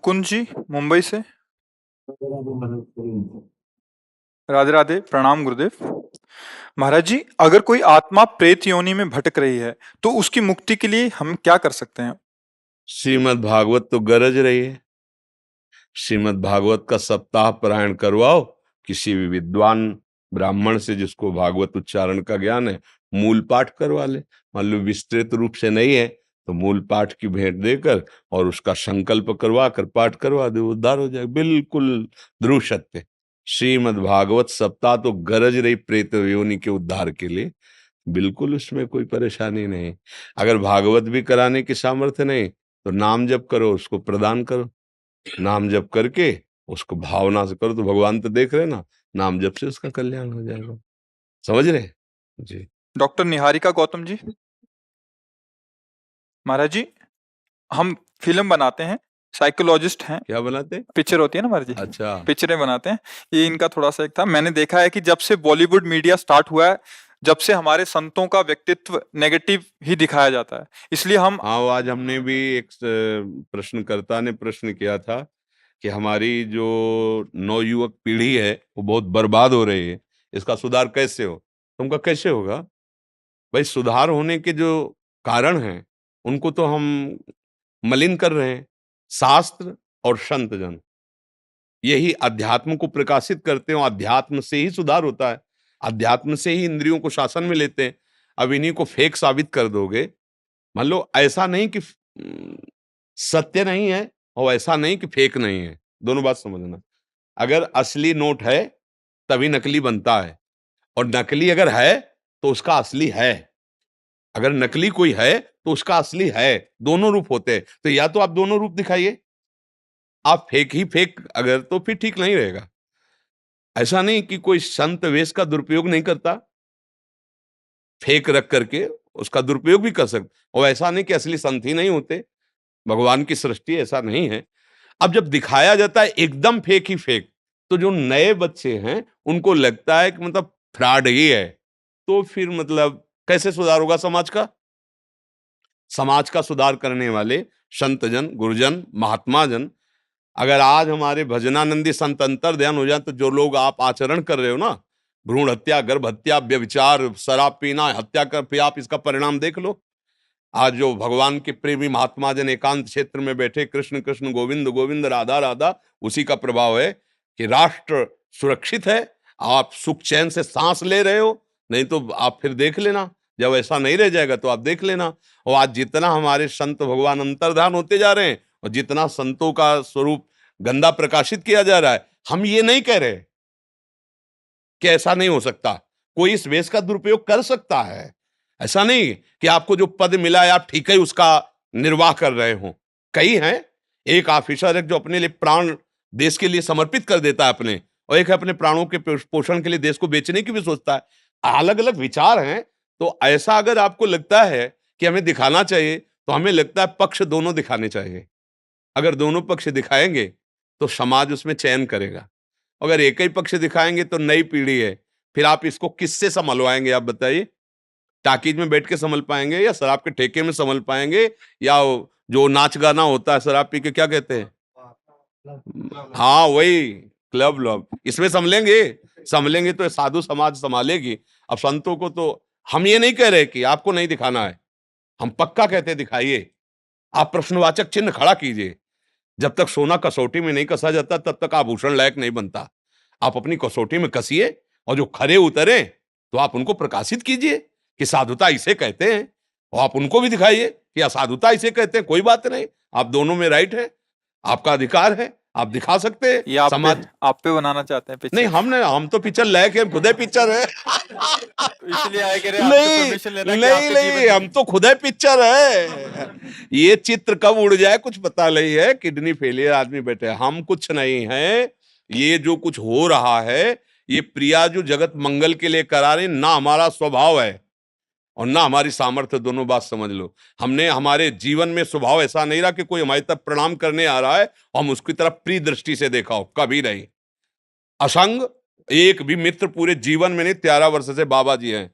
मुकुंद जी मुंबई से। राधे राधे, प्रणाम गुरुदेव। महाराज जी, अगर कोई आत्मा प्रेत योनि में भटक रही है तो उसकी मुक्ति के लिए हम क्या कर सकते हैं? श्रीमद् भागवत तो गरज रही है। श्रीमद् भागवत का सप्ताह पारायण करवाओ किसी भी विद्वान ब्राह्मण से जिसको भागवत उच्चारण का ज्ञान है, मूल पाठ करवा ले। मान लो विस्तृत रूप से नहीं है तो मूल पाठ की भेंट देकर और उसका संकल्प करवा कर पाठ करवा दे, उद्धार हो जाए। बिल्कुल ध्रुव सत्य। श्रीमद् भागवत सप्ताह तो गरज रही प्रेत योनि के उद्धार के लिए। बिल्कुल उसमें कोई परेशानी नहीं। अगर भागवत भी कराने की सामर्थ्य नहीं तो नाम जप करो, उसको प्रदान करो। नाम जप करके उसको भावना से करो तो भगवान तो देख रहे ना, नाम जप से उसका कल्याण हो जाएगा। समझ रहे जी। डॉक्टर निहारिका गौतम जी। महाराज जी, हम फिल्म बनाते हैं, साइकोलॉजिस्ट हैं। क्या बनाते? पिक्चर होती है ना महाराज जी, अच्छा। पिक्चरें बनाते हैं। ये इनका थोड़ा सा एक था। मैंने देखा है कि जब से बॉलीवुड मीडिया स्टार्ट हुआ है, जब से हमारे संतों का व्यक्तित्व नेगेटिव ही दिखाया जाता है, इसलिए हम हाँ, वो आज हमने भी एक प्रश्नकर्ता ने प्रश्न किया था कि हमारी जो नवयुवक पीढ़ी है वो बहुत बर्बाद हो रही है, इसका सुधार कैसे हो? तुमका कैसे होगा भाई? सुधार होने के जो कारण हैं उनको तो हम मलिन कर रहे हैं। शास्त्र और संत जन यही अध्यात्म को प्रकाशित करते हैं और अध्यात्म से ही सुधार होता है। अध्यात्म से ही इंद्रियों को शासन में लेते हैं। अब इन्हीं को फेक साबित कर दोगे। मान लो ऐसा नहीं कि सत्य नहीं है और ऐसा नहीं कि फेक नहीं है, दोनों बात समझना। अगर असली नोट है तभी नकली बनता है, और नकली अगर है तो उसका असली है। अगर नकली कोई है तो उसका असली है। दोनों रूप होते हैं। तो या तो आप दोनों रूप दिखाइए। आप फेक ही फेक अगर तो फिर ठीक नहीं रहेगा। ऐसा नहीं कि कोई संत वेश का दुरुपयोग नहीं करता, फेक रख करके उसका दुरुपयोग भी कर सकते, और ऐसा नहीं कि असली संत ही नहीं होते। भगवान की सृष्टि ऐसा नहीं है। अब जब दिखाया जाता है एकदम फेक ही फेक, तो जो नए बच्चे हैं उनको लगता है कि मतलब फ्रॉड ही है। तो फिर मतलब कैसे सुधार होगा समाज का? समाज का सुधार करने वाले संतजन, गुरुजन, महात्मा जन अगर आज हमारे भजनानंदी संत अंतर ध्यान हो जाए तो जो लोग आप आचरण कर रहे हो ना, भ्रूण हत्या, गर्भ हत्या, व्यभिचार, शराब पीना, हत्या कर, फिर आप इसका परिणाम देख लो। आज जो भगवान के प्रेमी महात्मा जन एकांत क्षेत्र में बैठे कृष्ण कृष्ण गोविंद गोविंद राधा राधा, उसी का प्रभाव है कि राष्ट्र सुरक्षित है। आप सुख चैन से सांस ले रहे हो। नहीं तो आप फिर देख लेना, जब ऐसा नहीं रह जाएगा तो आप देख लेना। और आज जितना हमारे संत भगवान अंतर्धान होते जा रहे हैं और जितना संतों का स्वरूप गंदा प्रकाशित किया जा रहा है, हम ये नहीं कह रहे कि ऐसा नहीं हो सकता। कोई इस वेश का दुरुपयोग कर सकता है। ऐसा नहीं कि आपको जो पद मिला है आप ठीक है उसका निर्वाह कर रहे हो। कई हैं, एक ऑफिसर है जो अपने लिए प्राण देश के लिए समर्पित कर देता है अपने, और एक है अपने प्राणों के पोषण के लिए देश को बेचने की भी सोचता है। अलग अलग विचार हैं। तो ऐसा अगर आपको लगता है कि हमें दिखाना चाहिए, तो हमें लगता है पक्ष दोनों दिखाने चाहिए। अगर दोनों पक्ष दिखाएंगे तो समाज उसमें चयन करेगा। अगर एक ही पक्ष दिखाएंगे तो नई पीढ़ी है, फिर आप इसको किससे संभलवाएंगे? आप बताइए। टाकीज में बैठ के संभल पाएंगे, या शराब के ठेके में संभल पाएंगे, या जो नाच गाना होता है शराब पी के, क्या कहते हैं, हाँ वही क्लब लब, इसमें संभलेंगे? संभलेंगे तो साधु समाज संभालेगी। अब संतों को तो हम ये नहीं कह रहे कि आपको नहीं दिखाना है, हम पक्का कहते दिखाइए। आप प्रश्नवाचक चिन्ह खड़ा कीजिए। जब तक सोना कसौटी में नहीं कसा जाता तब तक आभूषण लायक नहीं बनता। आप अपनी कसौटी में कसिए, और जो खरे उतरे तो आप उनको प्रकाशित कीजिए कि साधुता इसे कहते हैं, और आप उनको भी दिखाइए कि असाधुता इसे कहते हैं। कोई बात नहीं, आप दोनों में राइट है, आपका अधिकार है, आप दिखा सकते हैं। ये समाज आप पे बनाना चाहते हैं नहीं, पिक्चर? हम तो पिक्चर लायक है, खुद ही पिक्चर है। तो इसलिए आए कह रहे हैं आपसे नहीं परमिशन लेना कि नहीं आपके नहीं, जीवन हम तो खुद ही पिक्चर है। ये चित्र कब उड़ जाए कुछ पता नहीं है। किडनी फेलियर आदमी बैठे, हम कुछ नहीं है। ये जो कुछ हो रहा है, ये प्रिया जो जगत मंगल के लिए करा रहे, ना हमारा स्वभाव है और ना हमारी सामर्थ्य। दोनों बात समझ लो। हमने हमारे जीवन में स्वभाव ऐसा नहीं रहा कि कोई हमारी तरफ प्रणाम करने आ रहा है और हम उसकी तरफ प्रिय दृष्टि से देखा हो, कभी नहीं। असंग एक भी मित्र पूरे जीवन में नहीं, 13 वर्ष से बाबा जी हैं,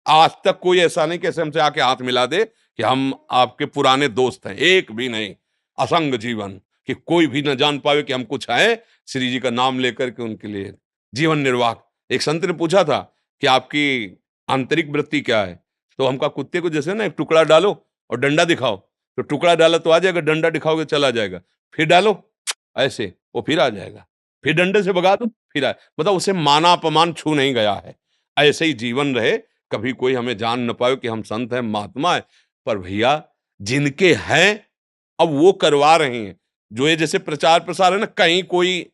आज तक कोई ऐसा नहीं कैसे हमसे आके हाथ मिला दे कि हम आपके पुराने दोस्त हैं, एक भी नहीं। असंग जीवन, कि कोई भी न जान पावे कि हम कुछ हैं, श्री जी का नाम लेकर के उनके लिए जीवन निर्वाह। एक संत ने पूछा था कि आपकी आंतरिक वृत्ति क्या है? तो हम कहा कुत्ते को जैसे ना एक टुकड़ा डालो और डंडा दिखाओ, तो टुकड़ा डाला तो आ जाएगा, डंडा दिखाओगे चला जाएगा। फिर डालो ऐसे, वो फिर आ जाएगा। फिर डंडे से भगा दो, फिर आए। मतलब उसे माना अपमान छू नहीं गया है। ऐसे ही जीवन रहे, कभी कोई हमें जान न पाए कि हम संत हैं, महात्मा है। पर भैया जिनके हैं अब वो करवा रहे हैं। जो ये जैसे प्रचार प्रसार है ना, कहीं कोई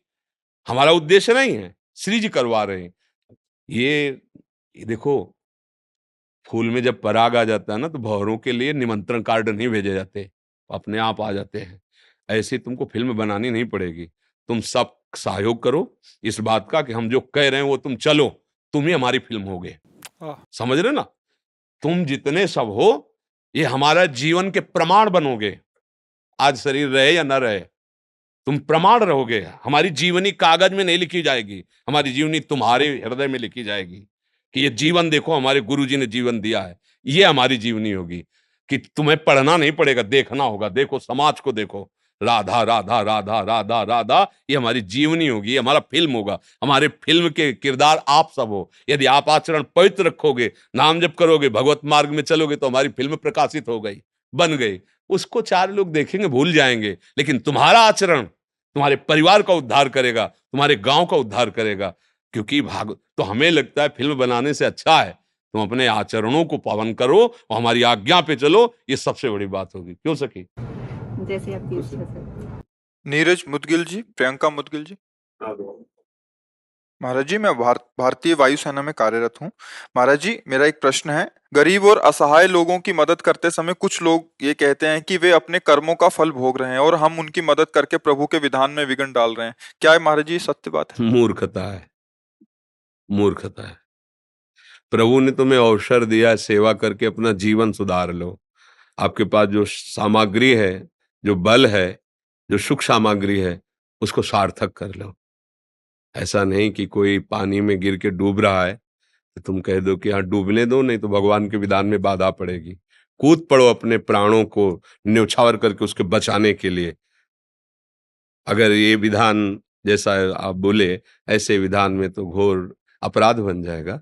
हमारा उद्देश्य नहीं है, श्री जी करवा रहे हैं। ये देखो, फूल में जब पराग आ जाता है ना, तो भंवरों के लिए निमंत्रण कार्ड नहीं भेजे जाते, अपने आप आ जाते हैं। ऐसे तुमको फिल्म बनानी नहीं पड़ेगी। तुम सब सहयोग करो इस बात का कि हम जो कह रहे हैं वो तुम चलो, तुम ही हमारी फिल्म होगे। आह, समझ रहे ना? तुम जितने सब हो, ये हमारा जीवन के प्रमाण बनोगे। आज शरीर रहे या ना रहे, तुम प्रमाण रहोगे। हमारी जीवनी कागज में नहीं लिखी जाएगी, हमारी जीवनी तुम्हारे हृदय में लिखी जाएगी कि ये जीवन देखो, हमारे गुरुजी ने जीवन दिया है। ये हमारी जीवनी होगी कि तुम्हें पढ़ना नहीं पड़ेगा, देखना होगा। देखो समाज को देखो, राधा राधा राधा राधा राधा, ये हमारी जीवनी होगी, ये हमारा फिल्म होगा। हमारे फिल्म के किरदार आप सब हो। यदि आप आचरण पवित्र रखोगे, नाम जप करोगे, भगवत मार्ग में चलोगे, तो हमारी फिल्म प्रकाशित हो गई, बन गई। उसको चार लोग देखेंगे, भूल जाएंगे, लेकिन तुम्हारा आचरण तुम्हारे परिवार का उद्धार करेगा, तुम्हारे गांव का उद्धार करेगा। क्योंकि भाग तो हमें लगता है फिल्म बनाने से अच्छा है तुम अपने आचरणों को पावन करो और हमारी आज्ञा पे चलो, ये सबसे बड़ी बात होगी। क्यों सखी? जैसे आपकी इच्छा सर। नीरज मुदगिल जी, प्रियंका मुदगिल जी। महाराज जी, मैं भारतीय वायुसेना में कार्यरत हूँ। महाराज जी, मेरा एक प्रश्न है। गरीब और असहाय लोगों की मदद करते समय कुछ लोग ये कहते हैं कि वे अपने कर्मों का फल भोग रहे हैं और हम उनकी मदद करके प्रभु के विधान में विघ्न डाल रहे हैं। क्या है महाराज जी, सत्य बात है? मूर्खता है, मूर्खता है। प्रभु ने तुम्हें अवसर दिया है, सेवा करके अपना जीवन सुधार लो। आपके पास जो सामग्री है, जो बल है, जो सुख सामग्री है, उसको सार्थक कर लो। ऐसा नहीं कि कोई पानी में गिर के डूब रहा है तो तुम कह दो कि हाँ डूबने दो, नहीं तो भगवान के विधान में बाधा पड़ेगी। कूद पड़ो अपने प्राणों को न्यौछावर करके उसके बचाने के लिए। अगर ये विधान जैसा आप बोले, ऐसे विधान में तो घोर अपराध बन जाएगा।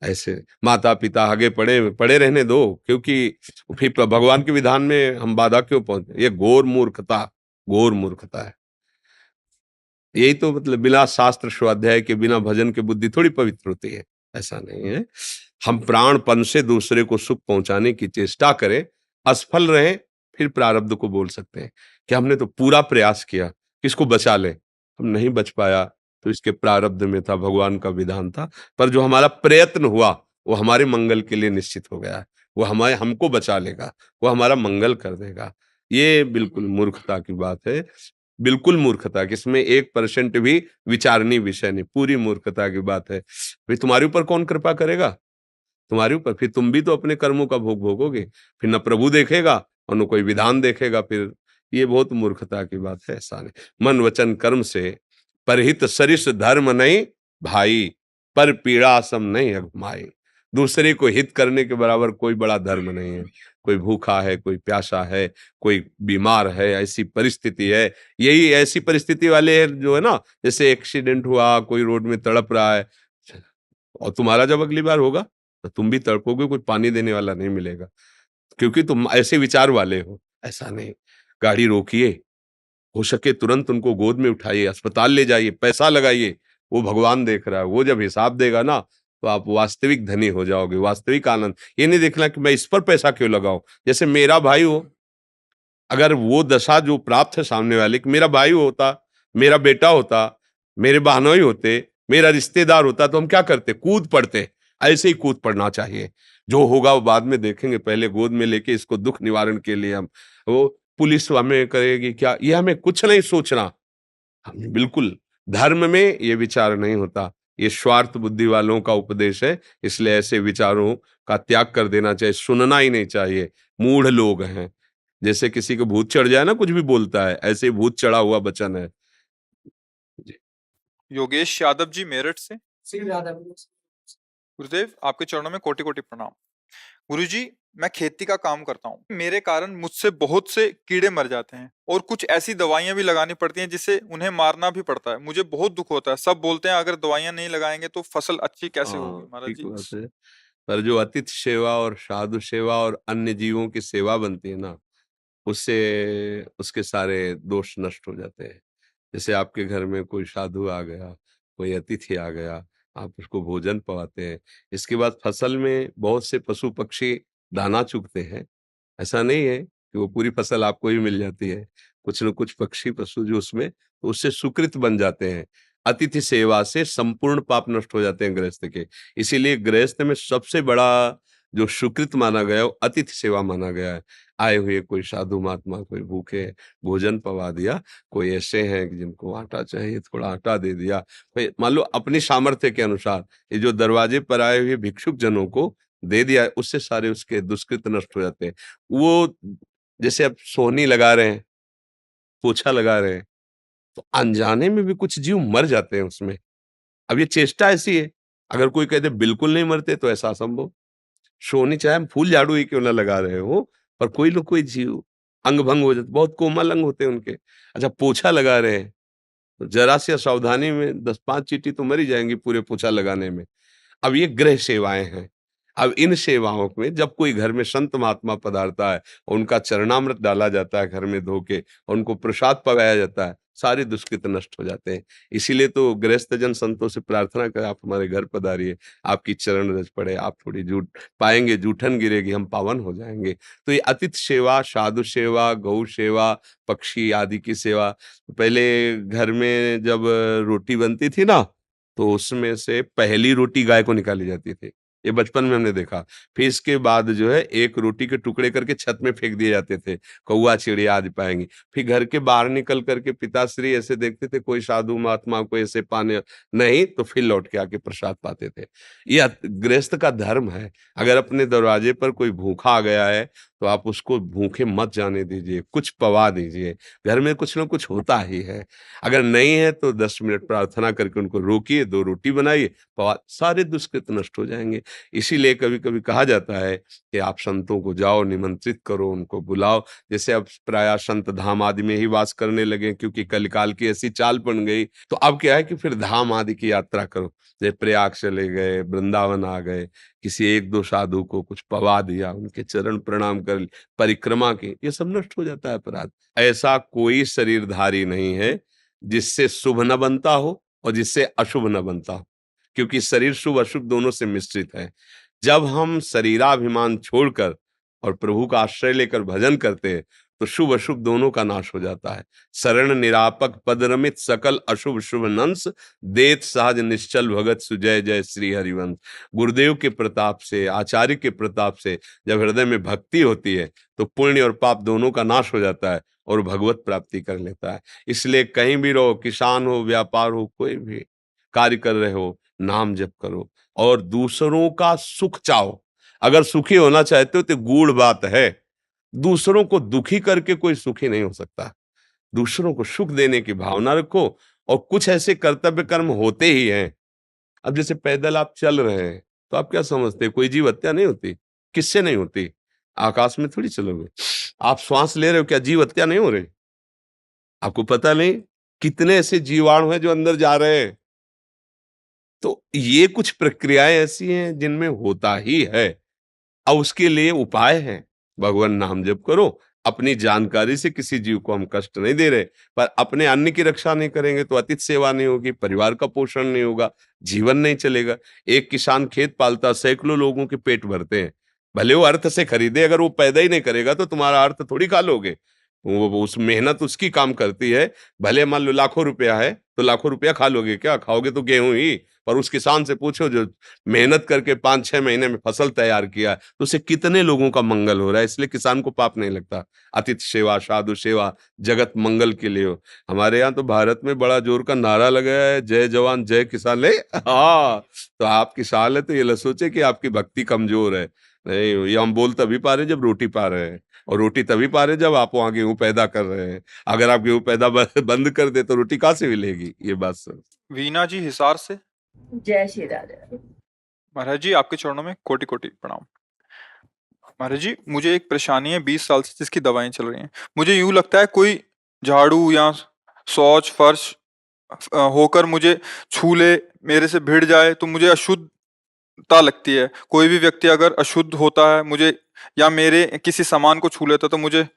ऐसे माता पिता आगे पड़े पड़े रहने दो, क्योंकि फिर भगवान के विधान में हम बाधा क्यों पहुंचे? ये घोर मूर्खता, घोर मूर्खता है। यही तो मतलब बिना शास्त्र स्वाध्याय के, बिना भजन के बुद्धि थोड़ी पवित्र होती है। ऐसा नहीं है। हम प्राणपन से दूसरे को सुख पहुंचाने की चेष्टा करें, असफल रहे, फिर प्रारब्ध को बोल सकते हैं कि हमने तो पूरा प्रयास किया, किसको बचा ले, हम नहीं बच पाया तो इसके प्रारब्ध में था, भगवान का विधान था। पर जो हमारा प्रयत्न हुआ वो हमारे मंगल के लिए निश्चित हो गया है। वो हमारे हमको बचा लेगा, वो हमारा मंगल कर देगा। ये बिल्कुल मूर्खता की बात है, बिल्कुल मूर्खता कि इसमें 1% भी विचारणीय विषय नहीं, पूरी मूर्खता की बात है। फिर तुम्हारे ऊपर कौन कृपा करेगा? तुम्हारे ऊपर फिर तुम भी तो अपने कर्मों का भोग भोगोगे। फिर न प्रभु देखेगा और न कोई विधान देखेगा। फिर ये बहुत मूर्खता की बात है। ऐसा नहीं। मन वचन कर्म से परहित सरिस धर्म नहीं भाई, पर पीड़ा सम नहीं अगमाई। दूसरे को हित करने के बराबर कोई बड़ा धर्म नहीं है। कोई भूखा है, कोई प्यासा है, कोई बीमार है, ऐसी परिस्थिति है। यही ऐसी परिस्थिति वाले हैं जो है ना, जैसे एक्सीडेंट हुआ, कोई रोड में तड़प रहा है, और तुम्हारा जब अगली बार होगा तो तुम भी तड़पोगे, कोई पानी देने वाला नहीं मिलेगा, क्योंकि तुम ऐसे विचार वाले हो। ऐसा नहीं। गाड़ी रोकिए, हो सके तुरंत उनको गोद में उठाइए, अस्पताल ले जाइए, पैसा लगाइए। वो भगवान देख रहा है, वो जब हिसाब देगा ना, तो आप वास्तविक धनी हो जाओगे, वास्तविक आनंद। ये नहीं देखना कि मैं इस पर पैसा क्यों लगाऊं। जैसे मेरा भाई हो, अगर वो दशा जो प्राप्त है सामने वाले की, मेरा भाई होता, मेरा बेटा होता, मेरे बहनोई होते, मेरा रिश्तेदार होता, तो हम क्या करते? कूद पड़ते। ऐसे ही कूद पड़ना चाहिए। जो होगा वो बाद में देखेंगे, पहले गोद में लेके इसको दुख निवारण के लिए हम, वो पुलिस हमें करेगी क्या, ये हमें कुछ नहीं सोचना। हम बिल्कुल धर्म में ये विचार नहीं होता। ये स्वार्थ बुद्धि वालों का उपदेश है, इसलिए ऐसे विचारों का त्याग कर देना चाहिए, सुनना ही नहीं चाहिए। मूढ़ लोग हैं, जैसे किसी को भूत चढ़ जाए ना, कुछ भी बोलता है, ऐसे ही भूत चढ़ा हुआ वचन है। जी। योगेश यादव जी, मेरठ से। श्री राधा। गुरुदेव, आपके चरणों में कोटि कोटि प्रणाम। गुरुजी, मैं खेती का काम करता हूँ, मेरे कारण मुझसे बहुत से कीड़े मर जाते हैं और कुछ ऐसी दवाइयां भी लगानी पड़ती हैं जिससे उन्हें मारना भी पड़ता है। मुझे बहुत दुख होता है। सब बोलते हैं अगर दवाइयां नहीं लगाएंगे तो फसल अच्छी कैसे होगी हाँ, महाराज ठीक जी। बात है। पर जो अतिथि सेवा और साधु सेवा और अन्य जीवों की सेवा बनती है ना, उससे उसके सारे दोष नष्ट हो जाते हैं। जैसे आपके घर में कोई साधु आ गया, कोई अतिथि आ गया, आप उसको भोजन पवाते हैं। इसके बाद फसल में बहुत से पशु पक्षी दाना चुगते हैं। ऐसा नहीं है कि वो पूरी फसल आपको ही मिल जाती है। कुछ न कुछ पक्षी पशु जो उसमें तो उससे सुकृत बन जाते हैं। अतिथि सेवा से संपूर्ण पाप नष्ट हो जाते हैं गृहस्थ के। इसीलिए गृहस्थ में सबसे बड़ा जो सुकृत माना गया है वो अतिथि सेवा माना गया है। आए हुए कोई साधु महात्मा कोई भूखे भोजन पवा दिया, कोई ऐसे हैं कि जिनको आटा चाहिए थोड़ा आटा दे दिया, कोई मान लो अपनी सामर्थ्य के अनुसार ये जो दरवाजे पर आए हुए भिक्षुक जनों को दे दिया, उससे सारे उसके दुष्कृत नष्ट हो जाते हैं। वो जैसे अब सोहनी लगा रहे हैं, पोछा लगा रहे हैं, तो अनजाने में भी कुछ जीव मर जाते हैं उसमें। अब ये चेष्टा ऐसी है, अगर कोई कह दे बिल्कुल नहीं मरते तो ऐसा असंभव। सोहनी चाहे हम फूल झाड़ू ही क्यों ना लगा रहे हो, पर कोई न कोई जीव अंग भंग हो जाता, बहुत कोमल अंग होते हैं उनके। अच्छा पोछा लगा रहे हैं, तो जरा सी असावधानी में 10-5 चींटी तो मर ही जाएंगी पूरे पोछा लगाने में। अब ये गृह सेवाएं हैं। अब इन सेवाओं में जब कोई घर में संत महात्मा पधारता है, उनका चरणामृत डाला जाता है घर में धो के, और उनको प्रसाद पकाया जाता है, सारे दुष्कृत नष्ट हो जाते हैं। इसीलिए तो गृहस्थ जन संतों से प्रार्थना करें, आप हमारे घर पधारिए, आपकी चरण रज पड़े, आप थोड़ी जूठ पाएंगे, जूठन गिरेगी, हम पावन हो जाएंगे। तो ये अतिथि सेवा, साधु सेवा, गौ सेवा, पक्षी आदि की सेवा। पहले घर में जब रोटी बनती थी ना, तो उसमें से पहली रोटी गाय को निकाली जाती थी। ये बचपन में हमने देखा। फिर इसके बाद जो है एक रोटी के टुकड़े करके छत में फेंक दिए जाते थे, कौवा चिड़िया आज पाएंगी। फिर घर के बाहर निकल करके पिताश्री ऐसे देखते थे कोई साधु महात्मा को ऐसे पाने नहीं, तो फिर लौट के आके प्रसाद पाते थे। ये गृहस्थ का धर्म है। अगर अपने दरवाजे पर कोई भूखा आ गया है तो आप उसको भूखे मत जाने दीजिए, कुछ पवा दीजिए। घर में कुछ ना कुछ होता ही है। अगर नहीं है तो 10 मिनट प्रार्थना करके उनको रोकिए, 2 रोटी बनाइए, सारे दुष्कृत नष्ट हो जाएंगे। इसीलिए कभी कभी कहा जाता है कि आप संतों को जाओ, निमंत्रित करो, उनको बुलाओ। जैसे अब प्रायः संत धाम आदि में ही वास करने लगे, क्योंकि कलिकाल की ऐसी चाल बन गई। तो अब क्या है कि फिर धाम आदि की यात्रा करो, जैसे प्रयाग चले गए, वृंदावन आ गए, किसी 1-2 साधु को कुछ पवा दिया, उनके चरण प्रणाम कर परिक्रमा की, ये सब नष्ट हो जाता है अपराध। ऐसा कोई शरीरधारी नहीं है जिससे शुभ न बनता हो और जिससे अशुभ न बनता हो, क्योंकि शरीर शुभ अशुभ दोनों से मिश्रित है। जब हम शरीराभिमान छोड़कर और प्रभु का आश्रय लेकर भजन करते हैं, तो शुभ अशुभ दोनों का नाश हो जाता है। शरण निरापक पद रमित सकल अशुभ शुभ नंस, देत सहज निश्चल भगत सुजय जय श्री हरिवंश। गुरुदेव के प्रताप से, आचार्य के प्रताप से जब हृदय में भक्ति होती है, तो पुण्य और पाप दोनों का नाश हो जाता है और भगवत प्राप्ति कर लेता है। इसलिए कहीं भी रहो, किसान हो, व्यापार हो, कोई भी कार्य कर रहे हो, नाम जप करो और दूसरों का सुख चाहो। अगर सुखी होना चाहते हो तो गूढ़ बात है, दूसरों को दुखी करके कोई सुखी नहीं हो सकता। दूसरों को सुख देने की भावना रखो, और कुछ ऐसे कर्तव्य कर्म होते ही हैं। अब जैसे पैदल आप चल रहे हैं, तो आप क्या समझते हैं कोई जीव हत्या नहीं होती? किससे नहीं होती? आकाश में थोड़ी चलोगे। आप श्वास ले रहे हो, क्या जीव हत्या नहीं हो रही? आपको पता नहीं कितने ऐसे जीवाणु हैं जो अंदर जा रहे हैं। तो ये कुछ प्रक्रियाएं ऐसी हैं जिनमें होता ही है। अब उसके लिए उपाय है, भगवान नाम जप करो। अपनी जानकारी से किसी जीव को हम कष्ट नहीं दे रहे, पर अपने अन्न की रक्षा नहीं करेंगे तो अतिथि सेवा नहीं होगी, परिवार का पोषण नहीं होगा, जीवन नहीं चलेगा। एक किसान खेत पालता, सैकड़ों लोगों के पेट भरते हैं, भले वो अर्थ से खरीदे, अगर वो पैदा ही नहीं करेगा तो तुम्हारा अर्थ थोड़ी खा लोगे। वो उस मेहनत उसकी काम करती है। भले मान लो लाखों रुपया है तो लाखों रुपया खा लोगे क्या? खाओगे तो गेहूं ही। पर उस किसान से पूछो जो मेहनत करके 5-6 महीने में फसल तैयार किया है, तो उससे कितने लोगों का मंगल हो रहा है। इसलिए किसान को पाप नहीं लगता। अतिथि सेवा, साधु सेवा, जगत मंगल के लिए हो। हमारे यहाँ तो भारत में बड़ा जोर का नारा लगाया है, जय जवान जय किसान। ले हाँ, तो आप किसान है तो ये न सोचे कि आपकी भक्ति कमजोर है। नहीं, ये हम बोल तभी पा रहे जब रोटी पा रहे हैं, और रोटी तभी पा रहे जब आप वहां गेहूं पैदा कर रहे हैं। अगर आप गेहूं पैदा बंद कर दे तो रोटी कहाँ से मिलेगी? ये बात सर। वीना जी हिसार से। जय श्री राधे। महाराज जी आपके चरणों में कोटि कोटि प्रणाम। महाराज जी, मुझे एक परेशानी है 20 साल से जिसकी दवाएं चल रही हैं। मुझे यूं लगता है कोई झाड़ू या शौच फर्श होकर मुझे छू ले, मेरे से भिड़ जाए तो मुझे अशुद्धता लगती है। कोई भी व्यक्ति अगर अशुद्ध होता है मुझे, या मेरे किसी सामान को छू लेता है तो मुझे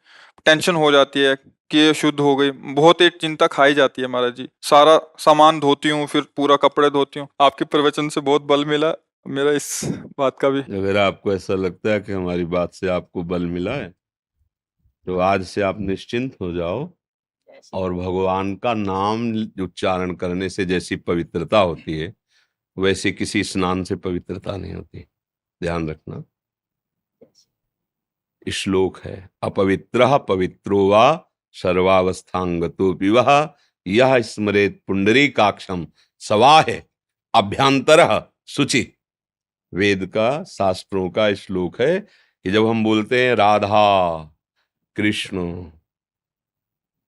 टेंशन हो जाती है कि ये शुद्ध हो गई। बहुत एक चिंता खाई जाती है महाराज जी। सारा सामान धोती हूँ, फिर पूरा कपड़े धोती हूँ। आपके प्रवचन से बहुत बल मिला मेरा इस बात का भी। अगर आपको ऐसा लगता है कि हमारी बात से आपको बल मिला है, तो आज से आप निश्चिंत हो जाओ, और भगवान का नाम उच्चारण करने से जैसी पवित्रता होती है, वैसे किसी स्नान से पवित्रता नहीं होती। ध्यान रखना। श्लोक है, अपवित्रः पवित्रो वा सर्वावस्थांगतो विवह यह स्मरेत पुंडरीकाक्षम सवाहे अभ्यंतरः शुचि। वेद का, शास्त्रों का श्लोक है कि जब हम बोलते हैं राधा कृष्ण,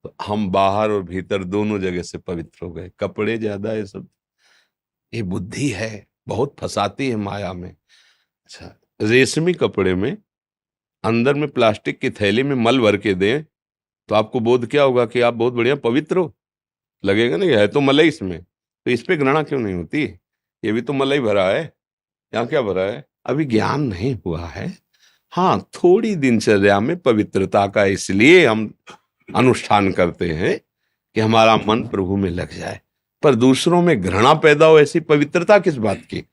तो हम बाहर और भीतर दोनों जगह से पवित्र हो गए। कपड़े ज्यादा ये सब, ये बुद्धि है, बहुत फंसाती है माया में। अच्छा, रेशमी कपड़े में अंदर में प्लास्टिक की थैली में मल भर के दें तो आपको बोध क्या होगा कि आप बहुत बढ़िया पवित्र हो? लगेगा नहीं, है तो मलाई इसमें, तो इस पे घृणा क्यों नहीं होती? ये भी तो मलाई भरा है, यहाँ क्या भरा है? अभी ज्ञान नहीं हुआ है। हाँ, थोड़ी दिनचर्या में पवित्रता का इसलिए हम अनुष्ठान करते हैं कि हमारा मन प्रभु में लग जाए, पर दूसरों में घृणा पैदा हो, ऐसी पवित्रता किस बात की?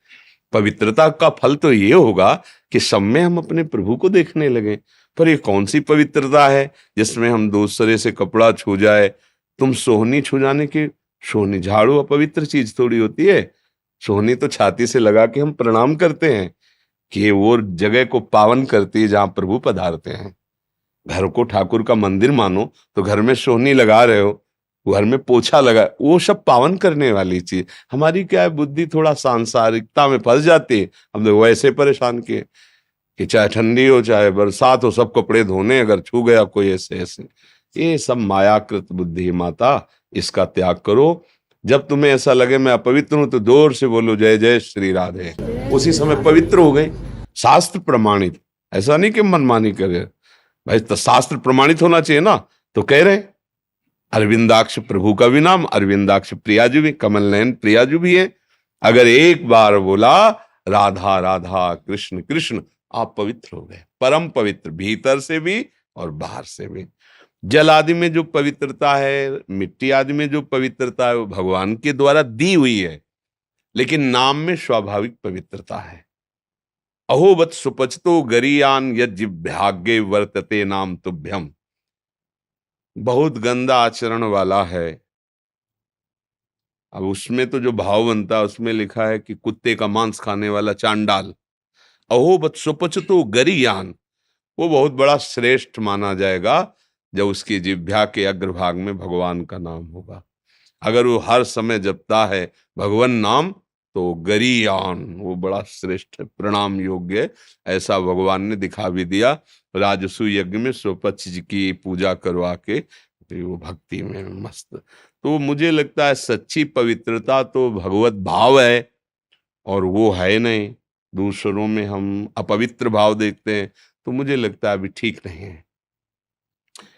पवित्रता का फल तो ये होगा कि सब में हम अपने प्रभु को देखने लगे। पर ये कौन सी पवित्रता है जिसमें हम दूसरे से कपड़ा छू जाए? तुम सोहनी छू जाने की, सोहनी झाड़ू अपवित्र चीज थोड़ी होती है। सोहनी तो छाती से लगा के हम प्रणाम करते हैं कि वो जगह को पावन करती है जहां प्रभु पधारते हैं। घर को ठाकुर का मंदिर मानो तो घर में सोहनी लगा रहे हो, घर में पोछा लगा, वो सब पावन करने वाली चीज। हमारी क्या है, बुद्धि थोड़ा सांसारिकता में फंस जाती है। हम लोग वैसे परेशान किए कि चाहे ठंडी हो चाहे बरसात हो, सब कपड़े धोने, अगर छू गया कोई ऐसे ऐसे। ये सब मायाकृत बुद्धि है माता, इसका त्याग करो। जब तुम्हें ऐसा लगे मैं अपवित्र हूं तो जोर से बोलो जय जय श्री राधे, उसी समय पवित्र हो गए। शास्त्र प्रमाणित, ऐसा नहीं कि मनमानी करे भाई, तो शास्त्र प्रमाणित होना चाहिए ना। तो कह रहे अरविंदाक्ष प्रभु का भी नाम अरविंदाक्ष प्रियाजू भी, कमल नयन प्रियाजू भी है। अगर एक बार बोला राधा राधा कृष्ण कृष्ण, आप पवित्र हो गए, परम पवित्र, भीतर से भी और बाहर से भी। जल आदि में जो पवित्रता है, मिट्टी आदि में जो पवित्रता है, वो भगवान के द्वारा दी हुई है, लेकिन नाम में स्वाभाविक पवित्रता है। अहोवत सुपचतो गरीयान यज्जिभ्याग्ये वर्तते नाम तुभ्यम। बहुत गंदा आचरण वाला है। अब उसमें तो जो भाव बनता है उसमें लिखा है कि कुत्ते का मांस खाने वाला चांडाल। अहोवत सुपचतो गरीयान, वो बहुत बड़ा श्रेष्ठ माना जाएगा जब उसकी जिह्वा के अग्रभाग में भगवान का नाम होगा। अगर वो हर समय जपता है भगवान नाम, तो गरीयान, वो बड़ा श्रेष्ठ प्रणाम योग्य है। ऐसा भगवान ने दिखा भी दिया। राजसु यज्ञ में स्वपक्ष की पूजा करवा के वो भक्ति में मस्त। तो मुझे लगता है सच्ची पवित्रता तो भगवत भाव है, और वो है नहीं। दूसरों में हम अपवित्र भाव देखते हैं, तो मुझे लगता है अभी ठीक नहीं है,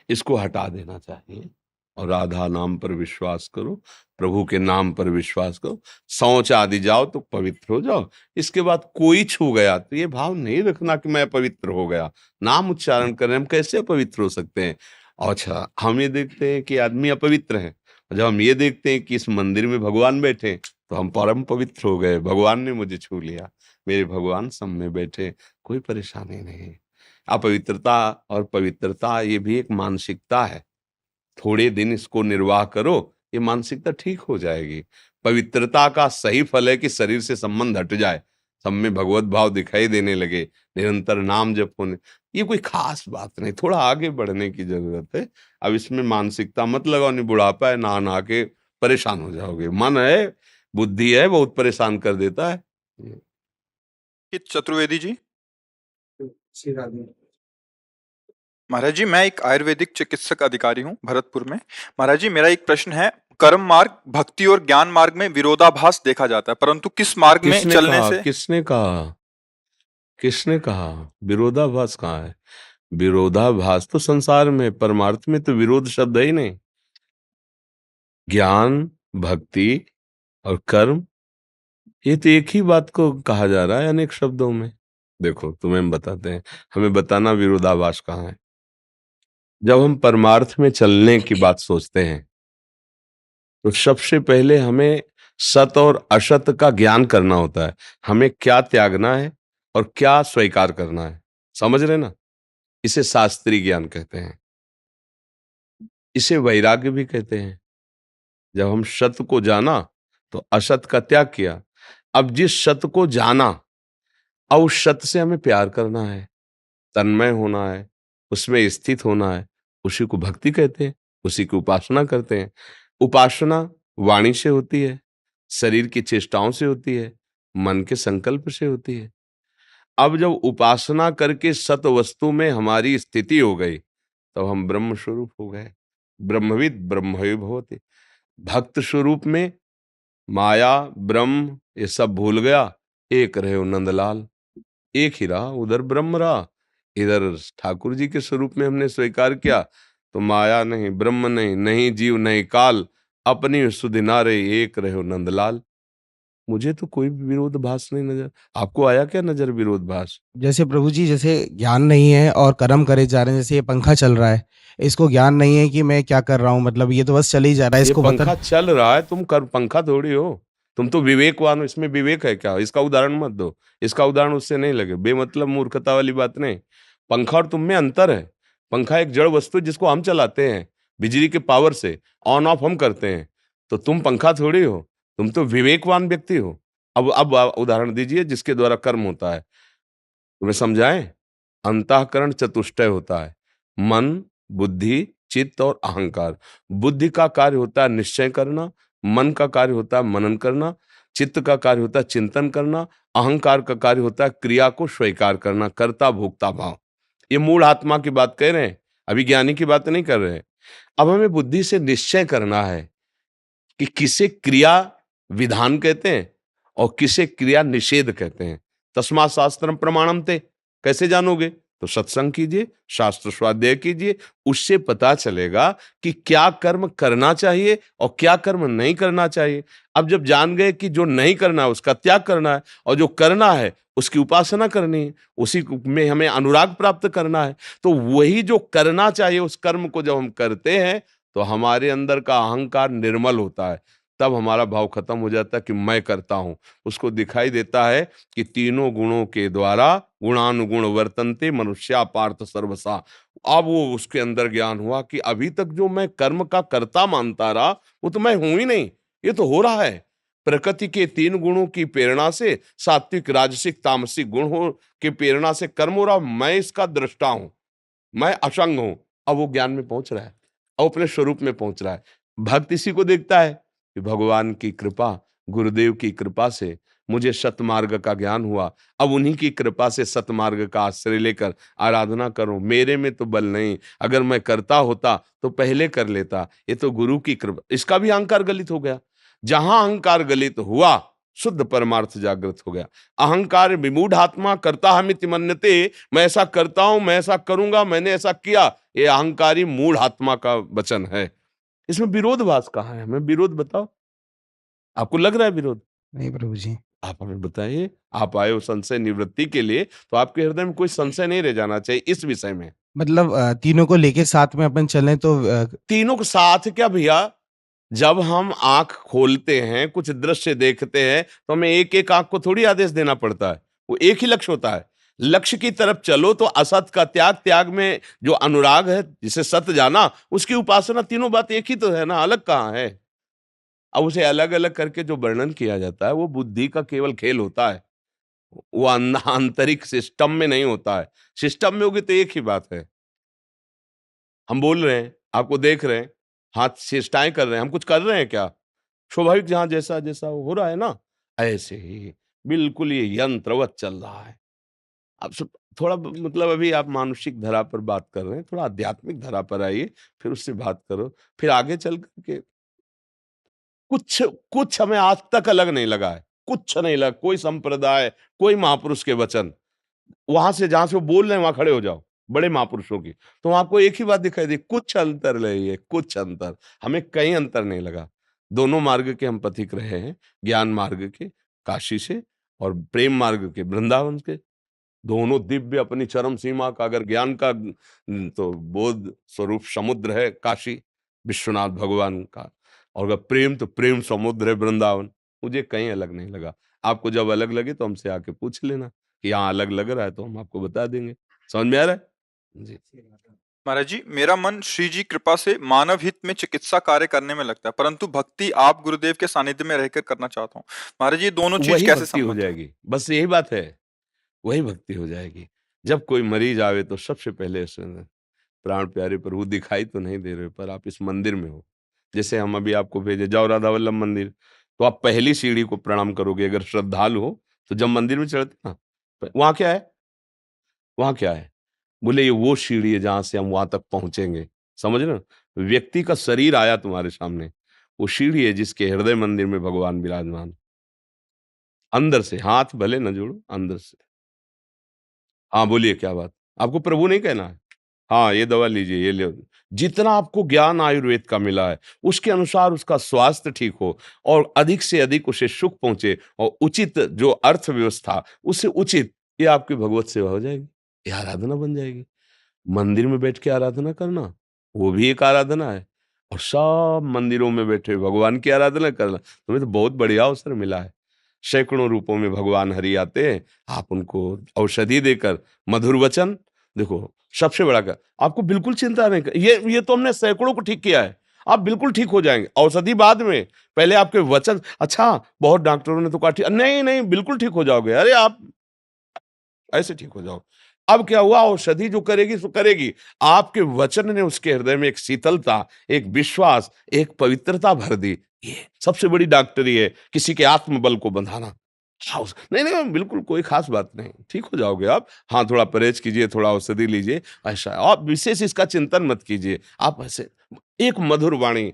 इसको हटा देना चाहिए। और राधा नाम पर विश्वास करो, प्रभु के नाम पर विश्वास करो, शौच आदि जाओ तो पवित्र हो जाओ। इसके बाद कोई छू गया तो ये भाव नहीं रखना कि मैं पवित्र हो गया। नाम उच्चारण कर रहे हैं, हम कैसे अपवित्र हो सकते हैं? अच्छा, हम ये देखते हैं कि आदमी अपवित्र है, जब हम ये देखते हैं कि इस मंदिर में भगवान बैठे तो हम परम पवित्र हो गए, भगवान ने मुझे छू लिया, मेरे भगवान सब में बैठे, कोई परेशानी नहीं। अपवित्रता और पवित्रता ये भी एक मानसिकता है। थोड़े दिन इसको निर्वाह करो, ये मानसिकता ठीक हो जाएगी। पवित्रता का सही फल है कि शरीर से संबंध हट जाए, सब में भगवत भाव दिखाई देने लगे, निरंतर नाम जप होने। ये कोई खास बात नहीं, थोड़ा आगे बढ़ने की जरूरत है। अब इसमें मानसिकता मत लगाओ, नहीं बुढ़ापा है नहा नहा के परेशान हो जाओगे। मन है, बुद्धि है, बहुत परेशान कर देता है। चतुर्वेदी जी, श्री राधे। महाराज जी, मैं एक आयुर्वेदिक चिकित्सक अधिकारी हूँ भरतपुर में। महाराज जी, मेरा एक प्रश्न है। कर्म मार्ग, भक्ति और ज्ञान मार्ग में विरोधाभास देखा जाता है, परंतु किस मार्ग में चलने से? किसने कहा? किसने कहा? विरोधाभास कहाँ है? विरोधाभास तो संसार में, परमार्थ में तो विरोध शब्द है ही नहीं। ज्ञान, भक्ति और कर्म, ये तो एक ही बात को कहा जा रहा है अनेक शब्दों में। देखो तुम्हें हम बताते हैं, हमें बताना विरोधाभास कहाँ है। जब हम परमार्थ में चलने की बात सोचते हैं तो सबसे पहले हमें सत और असत का ज्ञान करना होता है। हमें क्या त्यागना है और क्या स्वीकार करना है, समझ रहे ना? इसे शास्त्रीय ज्ञान कहते हैं, इसे वैराग्य भी कहते हैं। जब हम सत को जाना तो असत का त्याग किया। अब जिस सत को जाना, अब उस सत से हमें प्यार करना है, तन्मय होना है, उसमें स्थित होना है, उसी को भक्ति कहते हैं, उसी की उपासना करते हैं। उपासना वाणी से होती है, शरीर की चेष्टाओं से होती है, मन के संकल्प से होती है। अब जब उपासना करके सत वस्तु में हमारी स्थिति हो गई, तब हम ब्रह्म स्वरूप हो गए। ब्रह्मविद ब्रह्मैव भवति। भक्त स्वरूप में माया, ब्रह्म ये सब भूल गया, एक रहे हो नंदलाल। एक ही रहा, उधर ब्रह्म रहा, इधर ठाकुर जी के स्वरूप में हमने स्वीकार किया, तो माया नहीं, ब्रह्म नहीं, नहीं जीव नहीं काल, अपनी सुधि नारे एक रहे हो नंदलाल। मुझे तो कोई भी विरोधाभास नहीं नजर। आपको आया क्या नजर विरोधाभास? जैसे प्रभु जी, जैसे ज्ञान नहीं है और कर्म करे जा रहे हैं, जैसे ये पंखा चल रहा है, इसको ज्ञान नहीं है कि मैं क्या कर रहा हूँ, मतलब ये तो बस चल ही जा रहा है, ये इसको पता पंखा चल रहा है, तुम कर पंखा थोड़ी हो। तुम तो विवेकवान हो, इसमें विवेक है क्या? इसका उदाहरण मत दो, इसका उदाहरण उससे नहीं लगे, बेमतलब मूर्खता वाली बात नहीं। पंखा और तुम में अंतर है। पंखा एक जड़ वस्तु है जिसको हम चलाते हैं, बिजली के पावर से ऑन ऑफ हम करते हैं। तो तुम पंखा थोड़ी हो, तुम तो विवेकवान व्यक्ति हो। अब उदाहरण दीजिए जिसके द्वारा कर्म होता है, तुम्हें समझाएं। अंतःकरण चतुष्टय होता है, मन, बुद्धि, चित्त और अहंकार। बुद्धि का कार्य होता है निश्चय करना, मन का कार्य होता है मनन करना, चित्त का कार्य होता है चिंतन करना, अहंकार का कार्य होता है क्रिया को स्वीकार करना, कर्ता भोक्ता भाव। ये मूल आत्मा की बात कह रहे हैं, अभी ज्ञानी की बात नहीं कर रहे हैं। अब हमें बुद्धि से निश्चय करना है कि किसे क्रिया विधान कहते हैं और किसे क्रिया निषेध कहते हैं। तस्मात् शास्त्रम प्रमाणम ते, कैसे जानोगे? तो सत्संग कीजिए, शास्त्र स्वाध्याय कीजिए, उससे पता चलेगा कि क्या कर्म करना चाहिए और क्या कर्म नहीं करना चाहिए। अब जब जान गए कि जो नहीं करना है उसका त्याग करना है और जो करना है उसकी उपासना करनी है, उसी में हमें अनुराग प्राप्त करना है, तो वही जो करना चाहिए उस कर्म को जब हम करते हैं तो हमारे अंदर का अहंकार निर्मल होता है। तब हमारा भाव खत्म हो जाता है कि मैं करता हूं। उसको दिखाई देता है कि तीनों गुणों के द्वारा गुणानुगुण वर्तन्ते मनुष्या पार्थ सर्वसा। अब वो उसके अंदर ज्ञान हुआ कि अभी तक जो मैं कर्म का कर्ता मानता रहा वो तो मैं हूं ही नहीं, ये तो हो रहा है। प्रकृति के तीन गुणों की प्रेरणा से, सात्विक राजसिक तामसिक गुण हो की प्रेरणा से कर्म हो रहा, मैं इसका दृष्टा हूं, मैं असंग हूं। अब वो ज्ञान में पहुंच रहा है, अब अपने स्वरूप में पहुंच रहा है। भक्त इसी को देखता है कि भगवान की कृपा, गुरुदेव की कृपा से मुझे सतमार्ग का ज्ञान हुआ। अब उन्हीं की कृपा से सतमार्ग का आश्रय लेकर आराधना करूं। मेरे में तो बल नहीं, अगर मैं करता होता तो पहले कर लेता। ये तो गुरु की कृपा। इसका भी अहंकार गलित हो गया। जहां अहंकार गलित हुआ, शुद्ध परमार्थ जागृत हो गया। अहंकार विमूढ़ आत्मा करता हमिति मन्यते, मैं ऐसा करता हूं, मैं ऐसा करूंगा, मैंने ऐसा किया, ये अहंकारी मूढ़ आत्मा का वचन है। इसमें विरोधभास कहाँ है? हमें विरोध बताओ। आपको लग रहा है विरोध? नहीं प्रभु जी। आप हमें बताइए। आप आए हो संशय निवृत्ति के लिए, तो आपके हृदय में कोई संशय नहीं रह जाना चाहिए इस विषय में। मतलब तीनों को लेके साथ में अपन चलें तो तीनों के साथ क्या भैया? जब हम आंख खोलते हैं, कुछ दृश्य देखते हैं, तो हमें एक एक आंख को थोड़ी आदेश देना पड़ता है। वो एक ही लक्ष्य होता है। लक्ष्य की तरफ चलो तो असत का त्याग, त्याग में जो अनुराग है, जिसे सत जाना, उसकी उपासना, तीनों बात एक ही तो है ना, अलग कहाँ है? अब उसे अलग अलग करके जो वर्णन किया जाता है वो बुद्धि का केवल खेल होता है। वो आंतरिक सिस्टम में नहीं होता है। सिस्टम में होगी तो एक ही बात है। हम बोल रहे हैं, आपको देख रहे हैं, हाथ चेष्टाएं कर रहे हैं, हम कुछ कर रहे हैं क्या? स्वाभाविक जहां जैसा जैसा हो रहा है ना, ऐसे ही बिल्कुल ये यंत्रवत चल रहा है। अब सब थोड़ा मतलब अभी आप मानसिक धरा पर बात कर रहे हैं, थोड़ा आध्यात्मिक धरा पर आइए, फिर उससे बात करो, फिर आगे चल करके कुछ कुछ हमें आज तक अलग नहीं लगा है, कुछ नहीं लगा, कोई संप्रदाय, कोई महापुरुष के वचन। वहां से जहां से वो बोल रहे हैं वहां खड़े हो जाओ, बड़े महापुरुषों की। तो आपको एक ही बात दिखाई दी, कुछ अंतर नहीं है, कुछ अंतर। हमें कहीं अंतर नहीं लगा। दोनों मार्ग के हम पथिक रहे हैं, ज्ञान मार्ग के काशी से और प्रेम मार्ग के वृंदावन के। दोनों दिव्य अपनी चरम सीमा का, अगर ज्ञान का तो बोध स्वरूप समुद्र है काशी विश्वनाथ भगवान का, और अगर प्रेम तो प्रेम समुद्र है वृंदावन। मुझे कहीं अलग नहीं लगा। आपको जब अलग लगे तो हमसे आके पूछ लेना कि यहाँ अलग लग रहा है, तो हम आपको बता देंगे। समझ में आ रहा है जी? महाराज जी, मेरा मन श्री जी कृपा से मानव हित में चिकित्सा कार्य करने में लगता है, परंतु भक्ति आप गुरुदेव के सानिध्य में रहकर करना चाहता हूँ। महाराज जी, ये दोनों चीज वही कैसे भक्ति हो संबंध है? जाएगी, बस यही बात है। वही भक्ति हो जाएगी। जब कोई मरीज आवे तो सबसे पहले सुने, प्राण प्यारे प्रभु दिखाई तो नहीं दे रहे, पर आप इस मंदिर में हो। जैसे हम अभी आपको भेजे, जाओ राधा वल्लभ मंदिर, तो आप पहली सीढ़ी को प्रणाम करोगे अगर श्रद्धालु हो। तो जब मंदिर में चढ़ते ना, वहां क्या है, वहां क्या है? बोले ये वो सीढ़ी है जहां से हम वहां तक पहुंचेंगे। समझ रहे हो? व्यक्ति का शरीर आया तुम्हारे सामने, वो सीढ़ी है जिसके हृदय मंदिर में भगवान विराजमान। अंदर से हाथ भले न जोड़ो, अंदर से। हाँ, बोलिए क्या बात? आपको प्रभु नहीं कहना है? हाँ, ये दवा लीजिए, ये ले। जितना आपको ज्ञान आयुर्वेद का मिला है, उसके अनुसार उसका स्वास्थ्य ठीक हो और अधिक से अधिक उसे सुख पहुँचे और उचित जो अर्थव्यवस्था, उससे उचित, ये आपकी भगवत सेवा हो जाएगी। ये आराधना बन जाएगी। मंदिर में बैठ के आराधना करना, वो भी एक आराधना है। और सब मंदिरों में बैठे भगवान की आराधना करना, तुम्हें तो बहुत बढ़िया अवसर मिला है। सैकड़ों रूपों में भगवान हरि आते हैं, आप उनको औषधि देकर मधुर वचन, देखो सबसे बड़ा क्या, आपको बिल्कुल चिंता नहीं कर, ये तो हमने सैकड़ों को ठीक किया है। आप बिल्कुल ठीक हो जाएंगे, औषधि बाद में, पहले आपके वचन। अच्छा, बहुत डॉक्टरों ने तो कहा ठीक, नहीं नहीं बिल्कुल ठीक हो जाओगे, अरे आप ऐसे ठीक हो जाओ। अब क्या हुआ, औषधि जो करेगी सो करेगी, आपके वचन ने उसके हृदय में एक शीतलता, एक विश्वास, एक पवित्रता भर दी। ये सबसे बड़ी डॉक्टरी है, किसी के आत्मबल को बंधाना। हाँ, नहीं नहीं बिल्कुल कोई खास बात नहीं, ठीक हो जाओगे आप। हाँ, थोड़ा परहेज कीजिए, थोड़ा औषधि लीजिए, ऐसा आप विशेष इसका चिंतन मत कीजिए। आप ऐसे एक मधुर वाणी,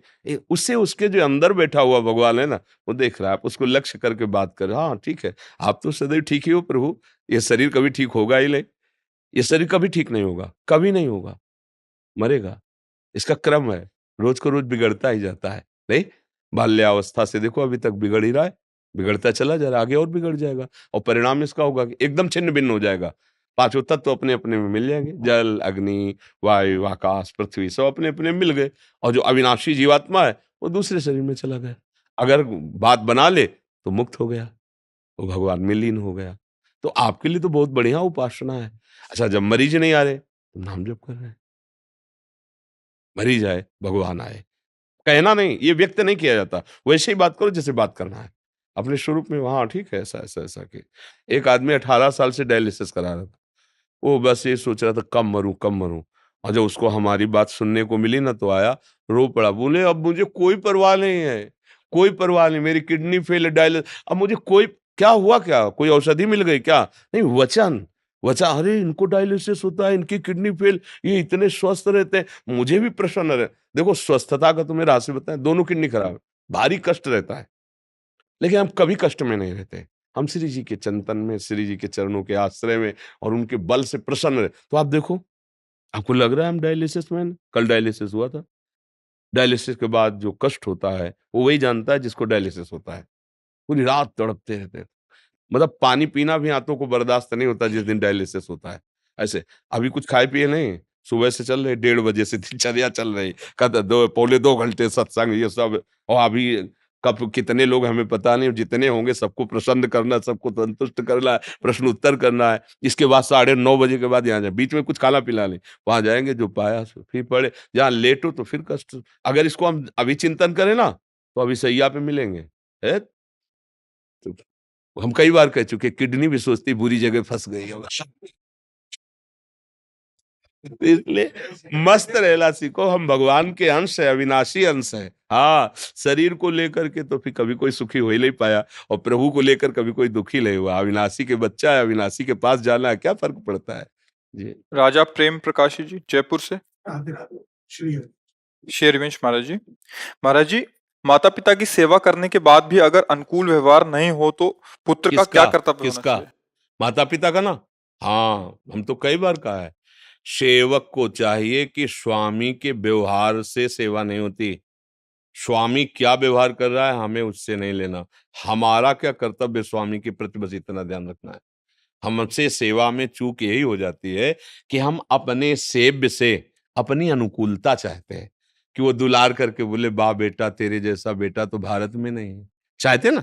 उससे उसके जो अंदर बैठा हुआ भगवान है ना, वो देख रहा है, आप उसको लक्ष्य करके बात कर, हाँ ठीक है, आप तो सदैव ठीक ही हो प्रभु, ये शरीर कभी ठीक होगा ही नहीं, ये शरीर कभी ठीक नहीं होगा, कभी नहीं होगा, मरेगा। इसका क्रम है, रोज को रोज बिगड़ता ही जाता है। नहीं, बाल्यावस्था से देखो अभी तक बिगड़ ही रहा है, बिगड़ता चला जा रहा है, आगे और बिगड़ जाएगा और परिणाम इसका होगा कि एकदम छिन्न भिन्न हो जाएगा। पांचों तत्व तो अपने अपने में मिल जाएंगे, जल, अग्नि, वायु, आकाश, पृथ्वी, सब अपने अपने मिल गए, और जो अविनाशी जीवात्मा है वो दूसरे शरीर में चला गया। अगर बात बना ले तो मुक्त हो गया, वो भगवान में लीन हो गया। तो आपके लिए तो बहुत बढ़िया उपासना है। अच्छा, जब मरीज नहीं आ रहे तो नाम जप कर रहे हैं, मरीज आए भगवान आए, कहना नहीं, ये व्यक्त नहीं किया जाता, वैसे ही बात करो जैसे बात करना है अपने स्वरूप में। वहां ठीक है, ऐसा ऐसा ऐसा कि एक आदमी 18 साल से डायलिसिस करा रहा था, वो बस ये सोच रहा था कब मरूं कब मरूं, और जब उसको हमारी बात सुनने को मिली ना तो आया, रो पड़ा, बोले अब मुझे कोई परवाह नहीं है, कोई परवाह नहीं, मेरी किडनी फेल है, डायलिसिस, अब मुझे कोई, क्या हुआ, क्या कोई औषधि मिल गई क्या? नहीं, वचन, वचन, अरे इनको डायलिसिस होता है, इनकी किडनी फेल, ये इतने स्वस्थ रहते हैं, मुझे भी प्रसन्न रहे। देखो स्वस्थता का तुम्हें रहस्य बताएं, दोनों किडनी खराब है, भारी कष्ट रहता है, लेकिन हम कभी कष्ट में नहीं रहते। हम श्री जी के चिंतन में, श्री जी के चरणों के आश्रय में और उनके बल से प्रसन्न रहे, तो आप देखो, आपको लग रहा है हम डायलिसिस में हैं? कल डायलिसिस हुआ था। डायलिसिस के बाद जो कष्ट होता है वो वही जानता है जिसको डायलिसिस होता है। पूरी रात तड़पते रहते हैं, मतलब पानी पीना भी आंतों को बर्दाश्त नहीं होता जिस दिन डायलिसिस होता है। ऐसे अभी कुछ खाए पिए नहीं, सुबह से चल रहे, 1:30 बजे से दिनचर्या चल रही, कद दो पौने 2 घंटे सत्संग, ये सब, और अभी कब कितने लोग हमें पता नहीं, जितने होंगे सबको प्रसन्न करना, सबको संतुष्ट करना है, प्रश्न उत्तर करना है। इसके बाद 9:30 बजे के बाद यहाँ जाए, बीच में कुछ खाना पीना नहीं, वहां जाएंगे, जो पाया सो फिर पढ़े, जहाँ लेटो तो फिर कष्ट। अगर इसको हम अभी चिंतन करें ना तो अभी सैया पे मिलेंगे, है? तो हम कई बार कह चुके, किडनी भी सोचती बुरी जगह फंस गई होगा। इसलिए मस्त रहना सीखो, हम भगवान के अंश है, अविनाशी अंश है। हाँ, शरीर को लेकर के तो फिर कभी कोई सुखी हो ही नहीं पाया, और प्रभु को लेकर कभी कोई दुखी नहीं हुआ। अविनाशी के बच्चा है, अविनाशी के पास जाना है, क्या फर्क पड़ता है जी? राजा प्रेम प्रकाशी जी, जयपुर से। राधे राधे श्री हरि। शेरविंश महाराज जी। महाराज जी, माता पिता की सेवा करने के बाद भी अगर अनुकूल व्यवहार नहीं हो तो पुत्र का क्या किसका कर्तव्य होना किसका? चाहिए? माता पिता का ना, हाँ, हम तो कई बार कहा है, सेवक को चाहिए कि स्वामी के व्यवहार से सेवा नहीं होती। स्वामी क्या व्यवहार कर रहा है हमें उससे नहीं लेना। हमारा क्या कर्तव्य स्वामी के प्रति बस इतना ध्यान रखना है। हमसे सेवा में चूक यही हो जाती है कि हम अपने सेव्य से अपनी अनुकूलता चाहते हैं कि वो दुलार करके बोले वाह बेटा तेरे जैसा बेटा तो भारत में नहीं है। चाहते ना?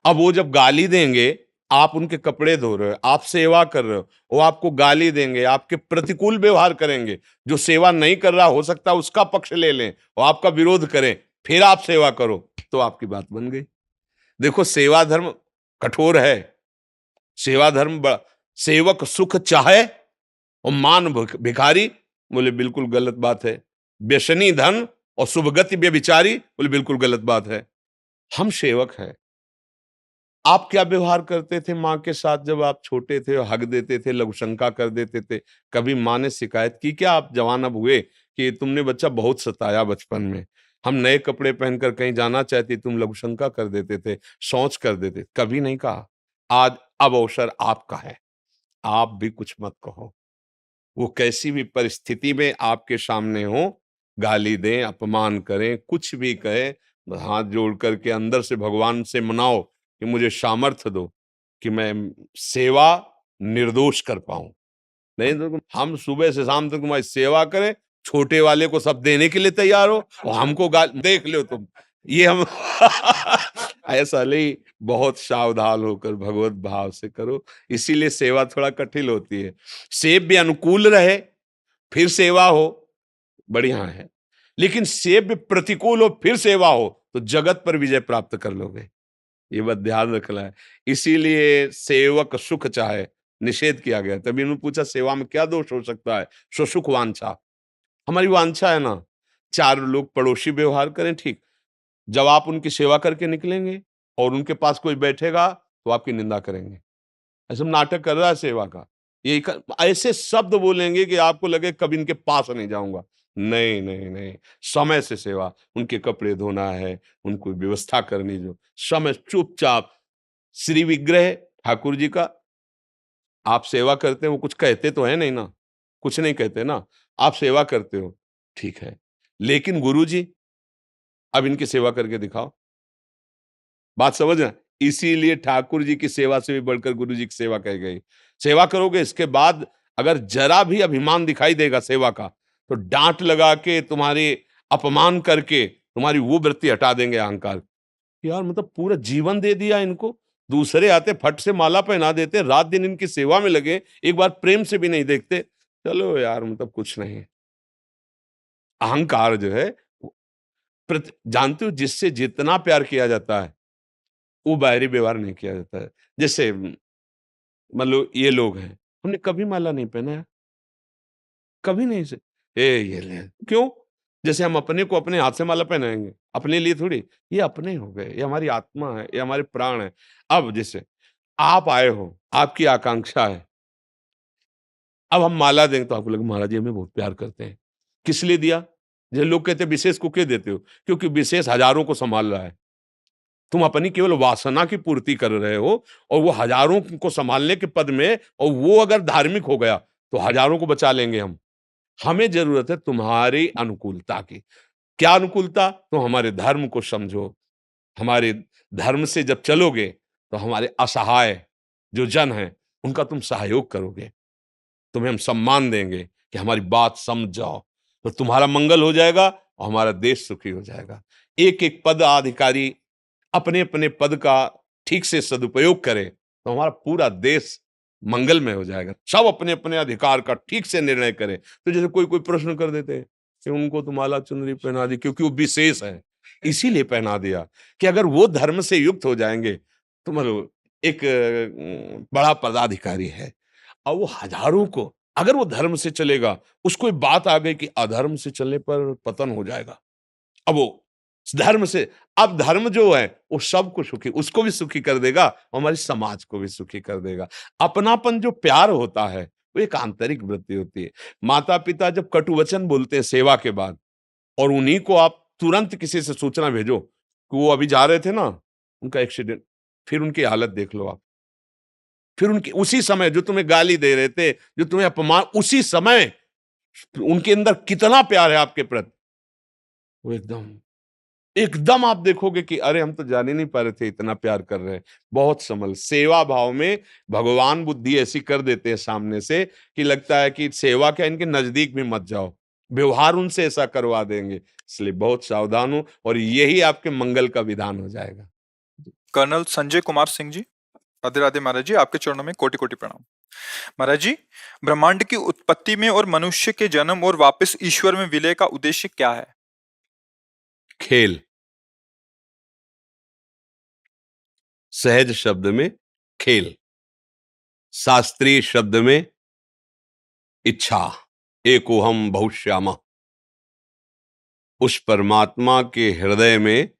अब वो जब गाली देंगे, आप उनके कपड़े धो रहे हो, आप सेवा कर रहे हो, वो आपको गाली देंगे, आपके प्रतिकूल व्यवहार करेंगे। जो सेवा नहीं कर रहा हो सकता है उसका पक्ष ले लें और आपका विरोध करें, फिर आप सेवा करो, तो आपकी बात बन गई। देखो सेवा धर्म कठोर है। सेवा धर्म सेवक सुख चाहे और मान भिखारी, बोले बिल्कुल गलत बात है। व्यसनी धन और शुभगति व्यभिचारी, बोले बिल्कुल गलत बात है। हम सेवक हैं। आप क्या व्यवहार करते थे माँ के साथ जब आप छोटे थे और हक देते थे, लघुशंका कर देते थे? कभी माँ ने शिकायत की क्या आप जवान अब हुए कि तुमने बच्चा बहुत सताया बचपन में? हम नए कपड़े पहनकर कहीं जाना चाहते तुम लघुशंका कर देते थे, शौच कर देते, कभी नहीं कहा। आज अब अवसर आपका है, आप भी कुछ मत कहो। वो कैसी भी परिस्थिति में आपके सामने हो, गाली दें, अपमान करें, कुछ भी कहें, हाथ जोड़ करके अंदर से भगवान से मनाओ कि मुझे सामर्थ्य दो कि मैं सेवा निर्दोष कर पाऊँ। नहीं तो हम सुबह से शाम तक तुम्हारी सेवा करें, छोटे वाले को सब देने के लिए तैयार हो और हमको देख लो तुम। ये हम ऐसा नहीं, बहुत सावधान होकर भगवत भाव से करो, इसीलिए सेवा थोड़ा कठिन होती है। सेव्य अनुकूल रहे, फिर सेवा हो, बढ़िया है। लेकिन सेव्य प्रतिकूल हो, फिर सेवा हो, तो जगत पर विजय प्राप्त कर लोगे। ये बात ध्यान रखना है। इसीलिए सेवक सुख चाहे, निषेध किया गया। तभी उन्होंने पूछा सेवा में क्या दोष हो सकता है? स्वसुख वांछा। हमारी वांछा है ना, 4 लोग पड़ोसी व्यवहार करें ठीक। जब आप उनकी सेवा करके निकलेंगे और उनके पास कोई बैठेगा तो आपकी निंदा करेंगे। ऐसा नाटक कर रहा है सेवा का। ऐसे शब्द बोलेंगे कि आपको लगे कभी इनके पास नहीं जाऊंगा। नहीं नहीं नहीं, समय से सेवा, उनके कपड़े धोना है, उनको व्यवस्था करनी, जो समय चुपचाप श्री विग्रह ठाकुर जी का आप सेवा करते हैं, वो कुछ कहते तो है नहीं ना, कुछ नहीं कहते ना, आप सेवा करते हो ठीक है, लेकिन गुरु जी अब इनकी सेवा करके दिखाओ। बात समझ रहे हैं? इसीलिए ठाकुर जी की सेवा से भी बढ़कर गुरु जी की सेवा कही गई। सेवा करोगे, इसके बाद अगर जरा भी अभिमान दिखाई देगा सेवा का, तो डांट लगा के तुम्हारे अपमान करके तुम्हारी वो वृत्ति हटा देंगे अहंकार। यार मतलब पूरा जीवन दे दिया इनको, दूसरे आते फट से माला पहना देते, रात दिन इनकी सेवा में लगे, एक बार प्रेम से भी नहीं देखते। चलो यार मतलब कुछ नहीं। अहंकार जो है जानते हो जिससे जितना प्यार किया जाता है वो बाहरी व्यवहार नहीं किया जाता है। जैसे मतलब ये लोग हैं, हमने कभी माला नहीं पहना है, कभी नहीं से ये ले क्यों? जैसे हम अपने को अपने हाथ से माला पहनाएँगे, अपने लिए थोड़ी, ये अपने हो गए, ये हमारी आत्मा है, ये हमारे प्राण है। अब जैसे आप आए हो, आपकी आकांक्षा है, अब हम माला देंगे तो आपको लगे महाराज जी हमें बहुत प्यार करते हैं। किस लिए दिया? जैसे लोग कहते हैं विशेष को क्यों देते हो? क्योंकि विशेष हजारों को सँभाल रहा है। तुम अपनी केवल वासना की पूर्ति कर रहे हो और वो हजारों को संभालने के पद में, और वो अगर धार्मिक हो गया तो हजारों को बचा लेंगे हम। हमें जरूरत है तुम्हारी अनुकूलता की। क्या अनुकूलता? तो हमारे धर्म को समझो। हमारे धर्म से जब चलोगे तो हमारे असहाय जो जन हैं उनका तुम सहयोग करोगे, तुम्हें हम सम्मान देंगे कि हमारी बात समझ जाओ, तो तुम्हारा मंगल हो जाएगा और हमारा देश सुखी हो जाएगा। एक एक पद अधिकारी अपने अपने पद का ठीक से सदुपयोग करे तो हमारा पूरा देश मंगलमय हो जाएगा। सब अपने अपने अधिकार का ठीक से निर्णय करें। तो जैसे कोई कोई प्रश्न कर देते हैं कि उनको तो माला चुनरी पहना दी क्योंकि वो विशेष है, इसीलिए पहना दिया कि अगर वो धर्म से युक्त हो जाएंगे तो मतलब एक बड़ा पदाधिकारी है और वो हजारों को, अगर वो धर्म से चलेगा, उसको ये बात आ गई कि अधर्म से चलने पर पतन हो जाएगा, अब वो धर्म से, अब धर्म जो है वो सबको सुखी, उसको भी सुखी कर देगा और हमारी समाज को भी सुखी कर देगा। अपनापन जो प्यार होता है वो एक आंतरिक वृत्ति होती है। माता पिता जब कटु वचन बोलते हैं सेवा के बाद, और उन्हीं को आप तुरंत किसी से सूचना भेजो कि वो अभी जा रहे थे ना, उनका एक्सीडेंट, फिर उनकी हालत देख लो आप। फिर उनकी उसी समय जो तुम्हें गाली दे रहे थे, जो तुम्हें अपमान, उसी समय उनके अंदर कितना प्यार है आपके प्रति, वो एकदम एकदम आप देखोगे कि अरे हम तो जान ही नहीं पा रहे थे इतना प्यार कर रहे हैं। बहुत समल सेवा भाव में भगवान बुद्धि ऐसी कर देते हैं सामने से कि लगता है कि सेवा क्या, इनके नजदीक भी मत जाओ, व्यवहार उनसे ऐसा करवा देंगे। इसलिए बहुत सावधान हो और यही आपके मंगल का विधान हो जाएगा। कर्नल संजय कुमार सिंह जी, राधे राधे महाराज जी, आपके चरणों में कोटि कोटि प्रणाम। महाराज जी, ब्रह्मांड की उत्पत्ति में और मनुष्य के जन्म और वापस ईश्वर में विलय का उद्देश्य क्या है? खेल, सहज शब्द में खेल, शास्त्रीय शब्द में इच्छा, एकोहम बहुश्यामा। उस परमात्मा के हृदय में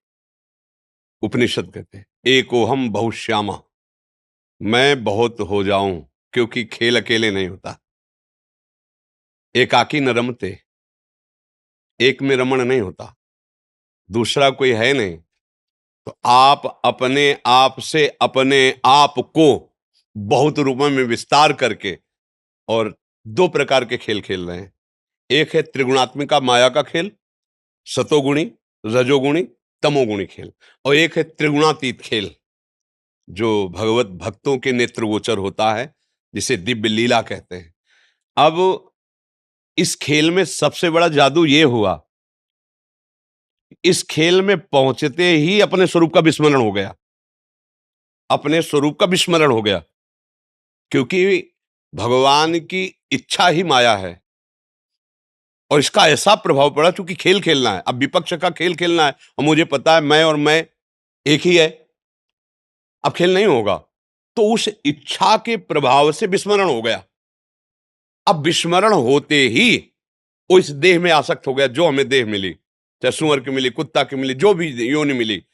उपनिषद कहते हैं एकोहम बहुश्यामा, मैं बहुत हो जाऊं, क्योंकि खेल अकेले नहीं होता। एकाकी न रमते, एक में रमण नहीं होता, दूसरा कोई है नहीं। तो आप अपने आप से अपने आप को बहुत रूपों में विस्तार करके और दो प्रकार के खेल खेल रहे हैं। एक है त्रिगुणात्मिका माया का खेल, सतोगुणी, रजोगुणी, तमोगुणी खेल, और एक है त्रिगुणातीत खेल जो भगवत भक्तों के नेत्रगोचर होता है, जिसे दिव्य लीला कहते हैं। अब इस खेल में सबसे बड़ा जादू ये हुआ, इस खेल में पहुंचते ही अपने स्वरूप का विस्मरण हो गया, अपने स्वरूप का विस्मरण हो गया, क्योंकि भगवान की इच्छा ही माया है। और इसका ऐसा प्रभाव पड़ा, क्योंकि खेल खेलना है, अब विपक्ष का खेल खेलना है, और मुझे पता है मैं और मैं एक ही है, अब खेल नहीं होगा। तो उस इच्छा के प्रभाव से विस्मरण हो गया। अब विस्मरण होते ही वो इस देह में आसक्त हो गया, जो हमें देह मिली, चाहे सुअर की मिली, कुत्ता की मिली, जो भी योनि मिली।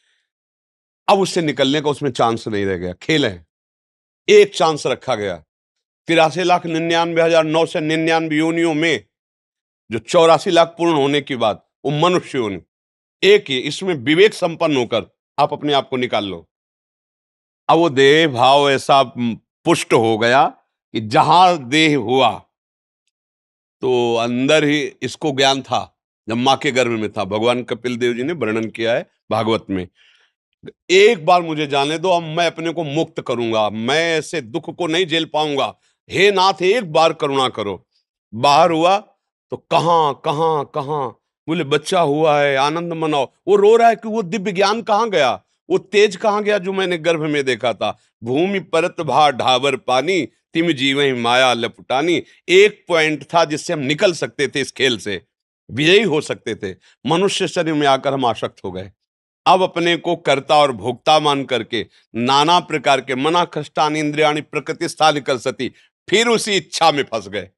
अब उससे निकलने का उसमें चांस नहीं रह गया। खेल है, एक चांस रखा गया। 83,99,999 योनियों में जो 84 लाख पूर्ण होने के बाद वो मनुष्य योनि एक ही, इसमें विवेक संपन्न होकर आप अपने आप को निकाल लो। अब वो देह भाव ऐसा पुष्ट हो गया कि जहां देह हुआ तो अंदर ही इसको ज्ञान था, जब मां के गर्भ में था। भगवान कपिल देव जी ने वर्णन किया है भागवत में, एक बार मुझे जाने दो, अब मैं अपने को मुक्त करूंगा, मैं ऐसे दुख को नहीं झेल पाऊंगा, हे नाथ एक बार करुणा करो। बाहर हुआ तो कहां कहां कहां, बोले बच्चा हुआ है, आनंद मनाओ। वो रो रहा है कि वो दिव्य ज्ञान कहां गया, वो तेज कहां गया जो मैंने गर्भ में देखा था। भूमि परत भा ढाबर पानी, तिम जीवहि माया लपटानी। एक पॉइंट था जिससे हम निकल सकते थे, इस खेल से विजयी हो सकते थे। मनुष्य शरीर में आकर हम आसक्त हो गए। अब अपने को कर्ता और भोक्ता मान करके नाना प्रकार के मना कष्टान इंद्रियाणी प्रकृति स्थान कर सती, फिर उसी इच्छा में फंस गए।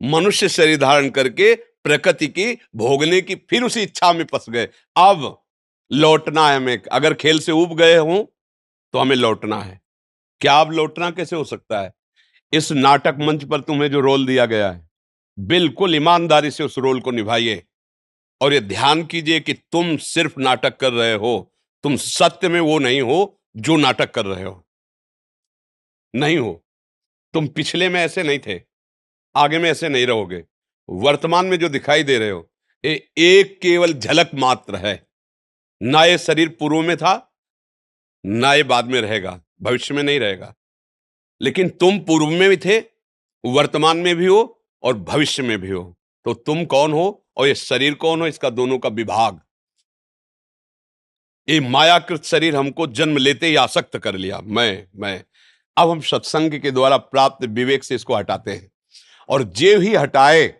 मनुष्य शरीर धारण करके प्रकृति की भोगने की फिर उसी इच्छा में फंस गए। अब लौटना है हमें, अगर खेल से उब गए हों तो हमें लौटना है। क्या अब लौटना कैसे हो सकता है? इस नाटक मंच पर तुम्हें जो रोल दिया गया है, बिल्कुल ईमानदारी से उस रोल को निभाइए और ये ध्यान कीजिए कि तुम सिर्फ नाटक कर रहे हो, तुम सत्य में वो नहीं हो जो नाटक कर रहे हो, नहीं हो। तुम पिछले में ऐसे नहीं थे, आगे में ऐसे नहीं रहोगे। वर्तमान में जो दिखाई दे रहे हो ये एक केवल झलक मात्र है। ना ये शरीर पूर्व में था, ना ये बाद में रहेगा, भविष्य में नहीं रहेगा। लेकिन तुम पूर्व में भी थे, वर्तमान में भी हो और भविष्य में भी हो। तो तुम कौन हो और ये शरीर कौन हो, इसका दोनों का विभाग। ये मायाकृत शरीर हमको जन्म लेते ही आसक्त कर लिया, मैं। अब हम सत्संग के द्वारा प्राप्त विवेक से इसको हटाते हैं, और जे ही हटाए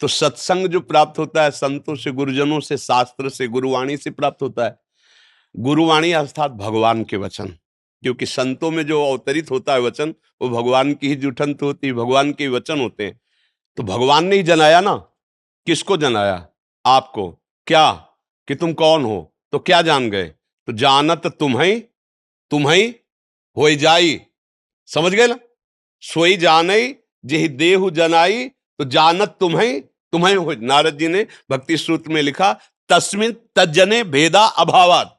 तो सत्संग जो प्राप्त होता है संतों से, गुरुजनों से, शास्त्र से, गुरुवाणी से प्राप्त होता है। गुरुवाणी अर्थात भगवान के वचन, क्योंकि संतों में जो अवतरित होता है वचन, वो भगवान की ही जुठंत होती है, भगवान के वचन होते हैं। तो भगवान ने ही जनाया ना, किसको जनाया? आपको। क्या कि तुम कौन हो? तो क्या जान गए? तो जानत तुम्हें हो जाई, समझ गए ना? सोई जानई जेहि देहु जनाई, तो जानत तुम्हें हो। नारद जी ने भक्ति सूत्र में लिखा, तस्मिन तज्जने भेदा अभावात।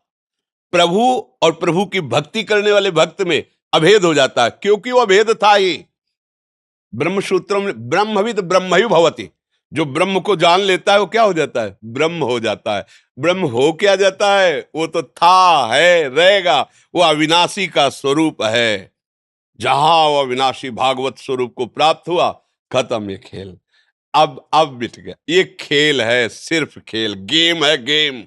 प्रभु और प्रभु की भक्ति करने वाले भक्त में अभेद हो जाता है, क्योंकि वो अभेद था ही। ब्रह्म सूत्रों में ब्रह्मविद ब्रह्म ही भवति, जो ब्रह्म को जान लेता है वो क्या हो जाता है? ब्रह्म हो जाता है। ब्रह्म हो क्या जाता है? वो तो था, है, रहेगा, वो अविनाशी का स्वरूप है। जहां वो अविनाशी भागवत स्वरूप को प्राप्त हुआ, खत्म ये खेल। अब मिट गया। ये खेल है, सिर्फ खेल, गेम है, गेम,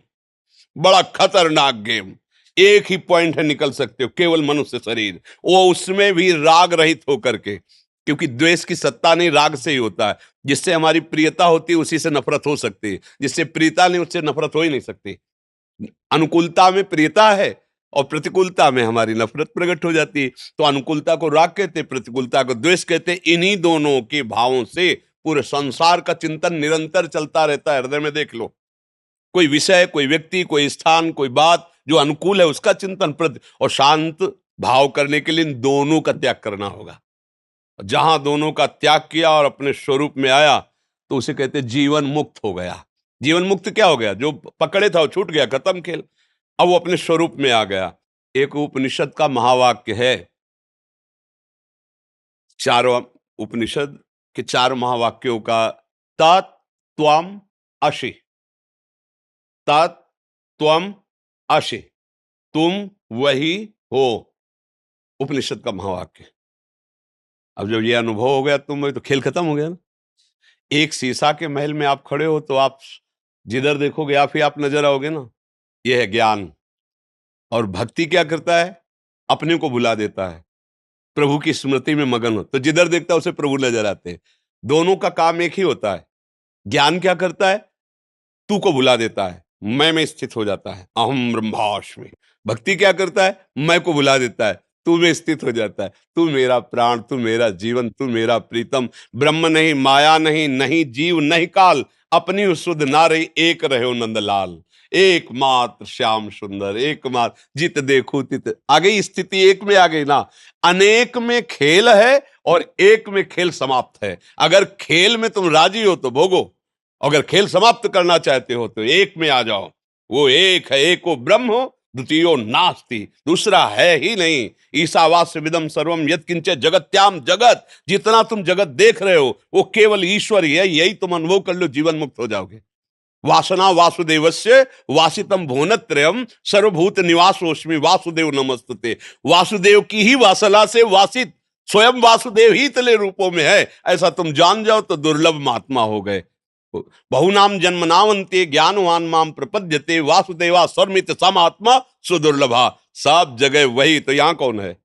बड़ा खतरनाक गेम। एक ही पॉइंट है, निकल सकते हो, केवल मनुष्य शरीर, वो उसमें भी राग रहित होकर के, क्योंकि द्वेष की सत्ता नहीं, राग से ही होता है। जिससे हमारी प्रियता होती है उसी से नफरत हो सकती है, जिससे प्रियता नहीं उससे नफरत हो ही नहीं सकती। अनुकूलता में प्रियता है और प्रतिकूलता में हमारी नफरत प्रकट हो जाती है। तो अनुकूलता को राग कहते, प्रतिकूलता को द्वेष कहते। इन्हीं दोनों के भावों से पूरे संसार का चिंतन निरंतर चलता रहता है। हृदय में देख लो, कोई विषय, कोई व्यक्ति, कोई स्थान, कोई बात जो अनुकूल है उसका चिंतन और शांत भाव करने के लिए इन दोनों का त्याग करना होगा। जहां दोनों का त्याग किया और अपने स्वरूप में आया तो उसे कहते जीवन मुक्त हो गया। जीवन मुक्त क्या हो गया? जो पकड़े था वो छूट गया, खत्म खेल। अब वो अपने स्वरूप में आ गया। एक उपनिषद का महावाक्य है, चारों उपनिषद के 4 महावाक्यों का, तत् त्वम असि, तत् त्वम असि, तुम वही हो, उपनिषद का महावाक्य। अब जब ये अनुभव हो गया तुम वही, तो खेल खत्म हो गया ना। एक शीशा के महल में आप खड़े हो तो आप जिधर देखोगे आप ही आप नजर आओगे ना। यह है ज्ञान। और भक्ति क्या करता है? अपने को भुला देता है, प्रभु की स्मृति में मगन हो, तो जिधर देखता है उसे प्रभु नजर आते हैं। दोनों का काम एक ही होता है। ज्ञान क्या करता है? तू को भुला देता है, मैं में स्थित हो जाता है, अहम ब्रह्मास्मि। भक्ति क्या करता है? मैं को भुला देता है, तू में स्थित हो जाता है। तू मेरा प्राण, तू मेरा जीवन, तू मेरा प्रीतम। ब्रह्म नहीं, माया नहीं, नहीं जीव नहीं काल, अपनी शुद्ध नारी एक रहे नंदलाल। एकमात्र श्याम सुंदर, एकमात्र जित देखो तित। आ गई स्थिति, एक में आ गई ना। अनेक में खेल है और एक में खेल समाप्त है। अगर खेल में तुम राजी हो तो भोगो, अगर खेल समाप्त करना चाहते हो तो एक में आ जाओ। वो एक है, एको ब्रह्म हो, द्वितीयो नास्ति, दूसरा है ही नहीं। ईशावास्यमिदं सर्वम यत्किंचित् जगत्याम जगत, जितना तुम जगत देख रहे हो वो केवल ईश्वर ही है। यही तुम अनुभव कर लो, जीवन मुक्त हो जाओगे। वासना वासुदेवस्य वासितम भुवनत्रयम् सर्वभूत निवासोऽस्मि वासुदेव नमस्तुते। वासुदेव की ही वासना से वासित स्वयं वासुदेव ही तले रूपों में है, ऐसा तुम जान जाओ तो दुर्लभ महात्मा हो गए। बहुनाम जन्मनावंते ज्ञानवान माम प्रपद्यते वासुदेवा सर्वमित समात्मा सुदुर्लभा। सब जगह वही, तो यहां कौन है?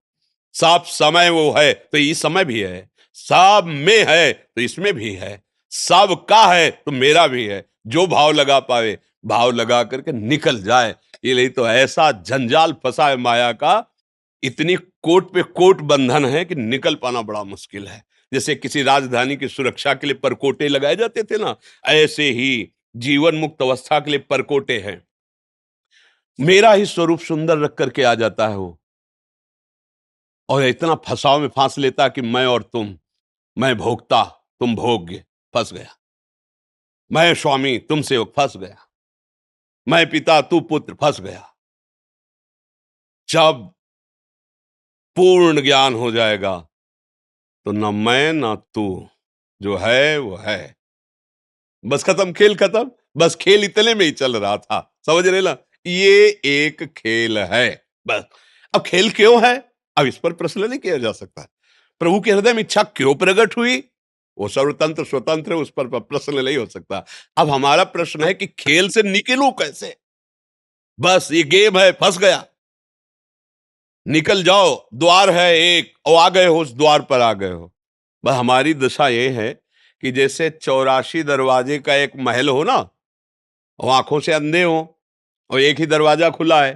सब समय वो है तो इस समय भी है, सब में है तो इसमें भी है, सब का है तो मेरा भी है। जो भाव लगा पावे, भाव लगा करके निकल जाए। ये नहीं तो ऐसा जंजाल फंसा है माया का, इतनी कोट पे कोट बंधन है कि निकल पाना बड़ा मुश्किल है। जैसे किसी राजधानी की सुरक्षा के लिए परकोटे लगाए जाते थे ना, ऐसे ही जीवन मुक्त अवस्था के लिए परकोटे हैं। मेरा ही स्वरूप सुंदर रख करके आ जाता है वो, और इतना फंसाव में फांस लेता कि मैं और तुम, मैं भोक्ता तुम भोग्य, फंस गया। मैं स्वामी तुम सेवक, फंस गया। मैं पिता तू पुत्र, फंस गया। जब पूर्ण ज्ञान हो जाएगा तो न मैं न तू, जो है वो है। बस खत्म, खेल खत्म। बस खेल इतने में ही चल रहा था, समझ रहे ना? ये एक खेल है बस। अब खेल क्यों है, अब इस पर प्रश्न नहीं किया जा सकता। प्रभु के हृदय में इच्छा क्यों प्रकट हुई, वो सर्वतंत्र स्वतंत्र है, उस पर प्रश्न नहीं हो सकता। अब हमारा प्रश्न है कि खेल से निकलूं कैसे। बस ये गेम है, फंस गया, निकल जाओ। द्वार है एक, और आ गए हो, उस द्वार पर आ गए हो। बस हमारी दशा ये है कि जैसे 84 दरवाजे का एक महल हो ना, और आंखों से अंधे हो और एक ही दरवाजा खुला है,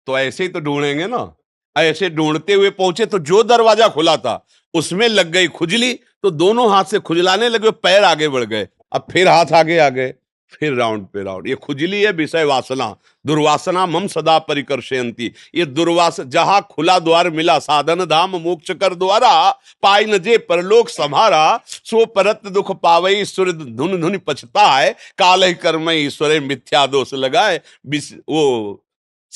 तो ऐसे ही तो ढूंढेंगे ना। ऐसे ढूंढते हुए पहुंचे तो जो दरवाजा खुला था उसमें लग गई खुजली, तो दोनों हाथ से खुजलाने लगे, पैर आगे बढ़ गए। अब फिर हाथ आगे आ गए, फिर राउंड पे राउंड। ये खुजली है विषय वासना, दुर्वासना मम सदा परिकर्षयन्ति। ये दुर्वास, जहां खुला द्वार मिला, साधन धाम मोक्ष कर द्वारा, पाई न जे परलोक सम्हारा, सो परत दुख पावई ईश्वर धुन धुन पछताए, काल कर्म ईश्वर मिथ्या दोष लगाए। वो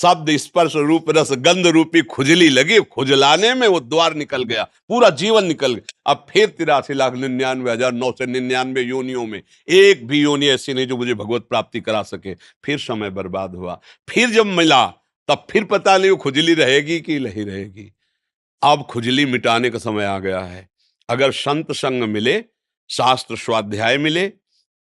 शब्द स्पर्श रूप रस गंध रूपी खुजली लगी, खुजलाने में वो द्वार निकल गया, पूरा जीवन निकल गया। अब फिर 83,99,999 योनियों में एक भी योनि ऐसी नहीं जो मुझे भगवत प्राप्ति करा सके। फिर समय बर्बाद हुआ, फिर जब मिला तब फिर पता नहीं वो खुजली रहेगी कि नहीं रहेगी। अब खुजली मिटाने का समय आ गया है। अगर संत संग मिले, शास्त्र स्वाध्याय मिले,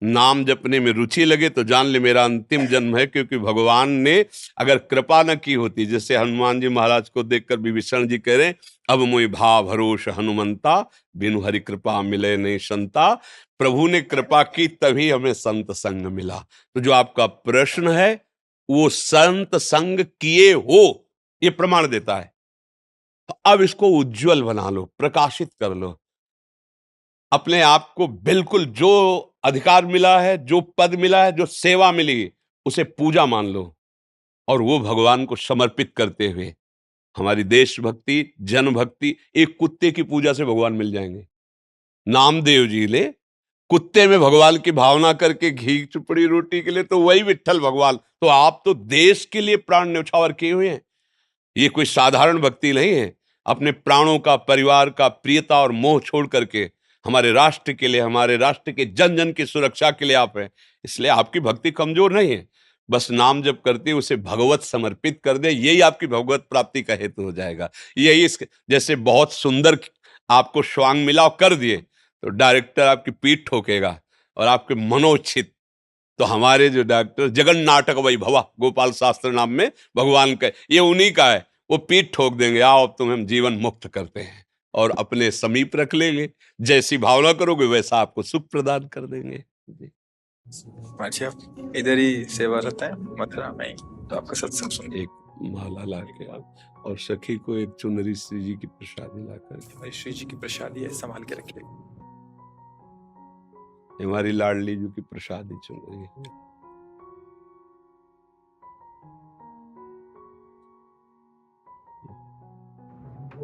नाम जपने में रुचि लगे तो जान ले मेरा अंतिम जन्म है, क्योंकि भगवान ने अगर कृपा न की होती, जैसे हनुमान जी महाराज को देखकर विभीषण जी कह रहे अब मोहि भाव भरोस हनुमंता, बिनु हरि कृपा मिले नहीं संता। प्रभु ने कृपा की तभी हमें संत संग मिला। तो जो आपका प्रश्न है वो संत संग किए हो ये प्रमाण देता है। तो अब इसको उज्जवल बना लो, प्रकाशित कर लो अपने आप को। बिल्कुल जो अधिकार मिला है, जो पद मिला है, जो सेवा मिली, उसे पूजा मान लो और वो भगवान को समर्पित करते हुए हमारी देशभक्ति, जनभक्ति, एक कुत्ते की पूजा से भगवान मिल जाएंगे। नामदेव जी ले कुत्ते में भगवान की भावना करके घी चुपड़ी रोटी के लिए, तो वही विट्ठल भगवान। तो आप तो देश के लिए प्राण न्यौछावर किए हुए हैं। ये कोई साधारण भक्ति नहीं है। अपने प्राणों का, परिवार का, प्रियता और मोह छोड़ करके हमारे राष्ट्र के लिए, हमारे राष्ट्र के जन जन की सुरक्षा के लिए आप हैं। इसलिए आपकी भक्ति कमजोर नहीं है। बस नाम जब करते उसे भगवत समर्पित कर दे, यही आपकी भगवत प्राप्ति का हेतु हो जाएगा। यही जैसे बहुत सुंदर आपको स्वांग मिला और कर दिए तो डायरेक्टर आपकी पीठ ठोकेगा और आपके मनोचित। तो हमारे जो डॉक्टर जगन नाटक वैभवा गोपाल शास्त्र नाम में भगवान का, ये उन्हीं का है। वो पीठ ठोक देंगे, आओ अब तुम्हें हम जीवन मुक्त करते हैं और अपने समीप रख लेंगे। जैसी भावना करोगे वैसा आपको सुख प्रदान कर देंगे। जी। अच्छा, आप इधर ही सेवारत है मथुरा में ही, तो आपका सत्संग सुन एक माला ला के आप और सखी को एक चुनरी श्री जी की प्रसादी ला कर, भाई श्री जी की प्रसादी है, संभाल के रखिए। हमारी लाडली जी की प्रसादी चुनरी है।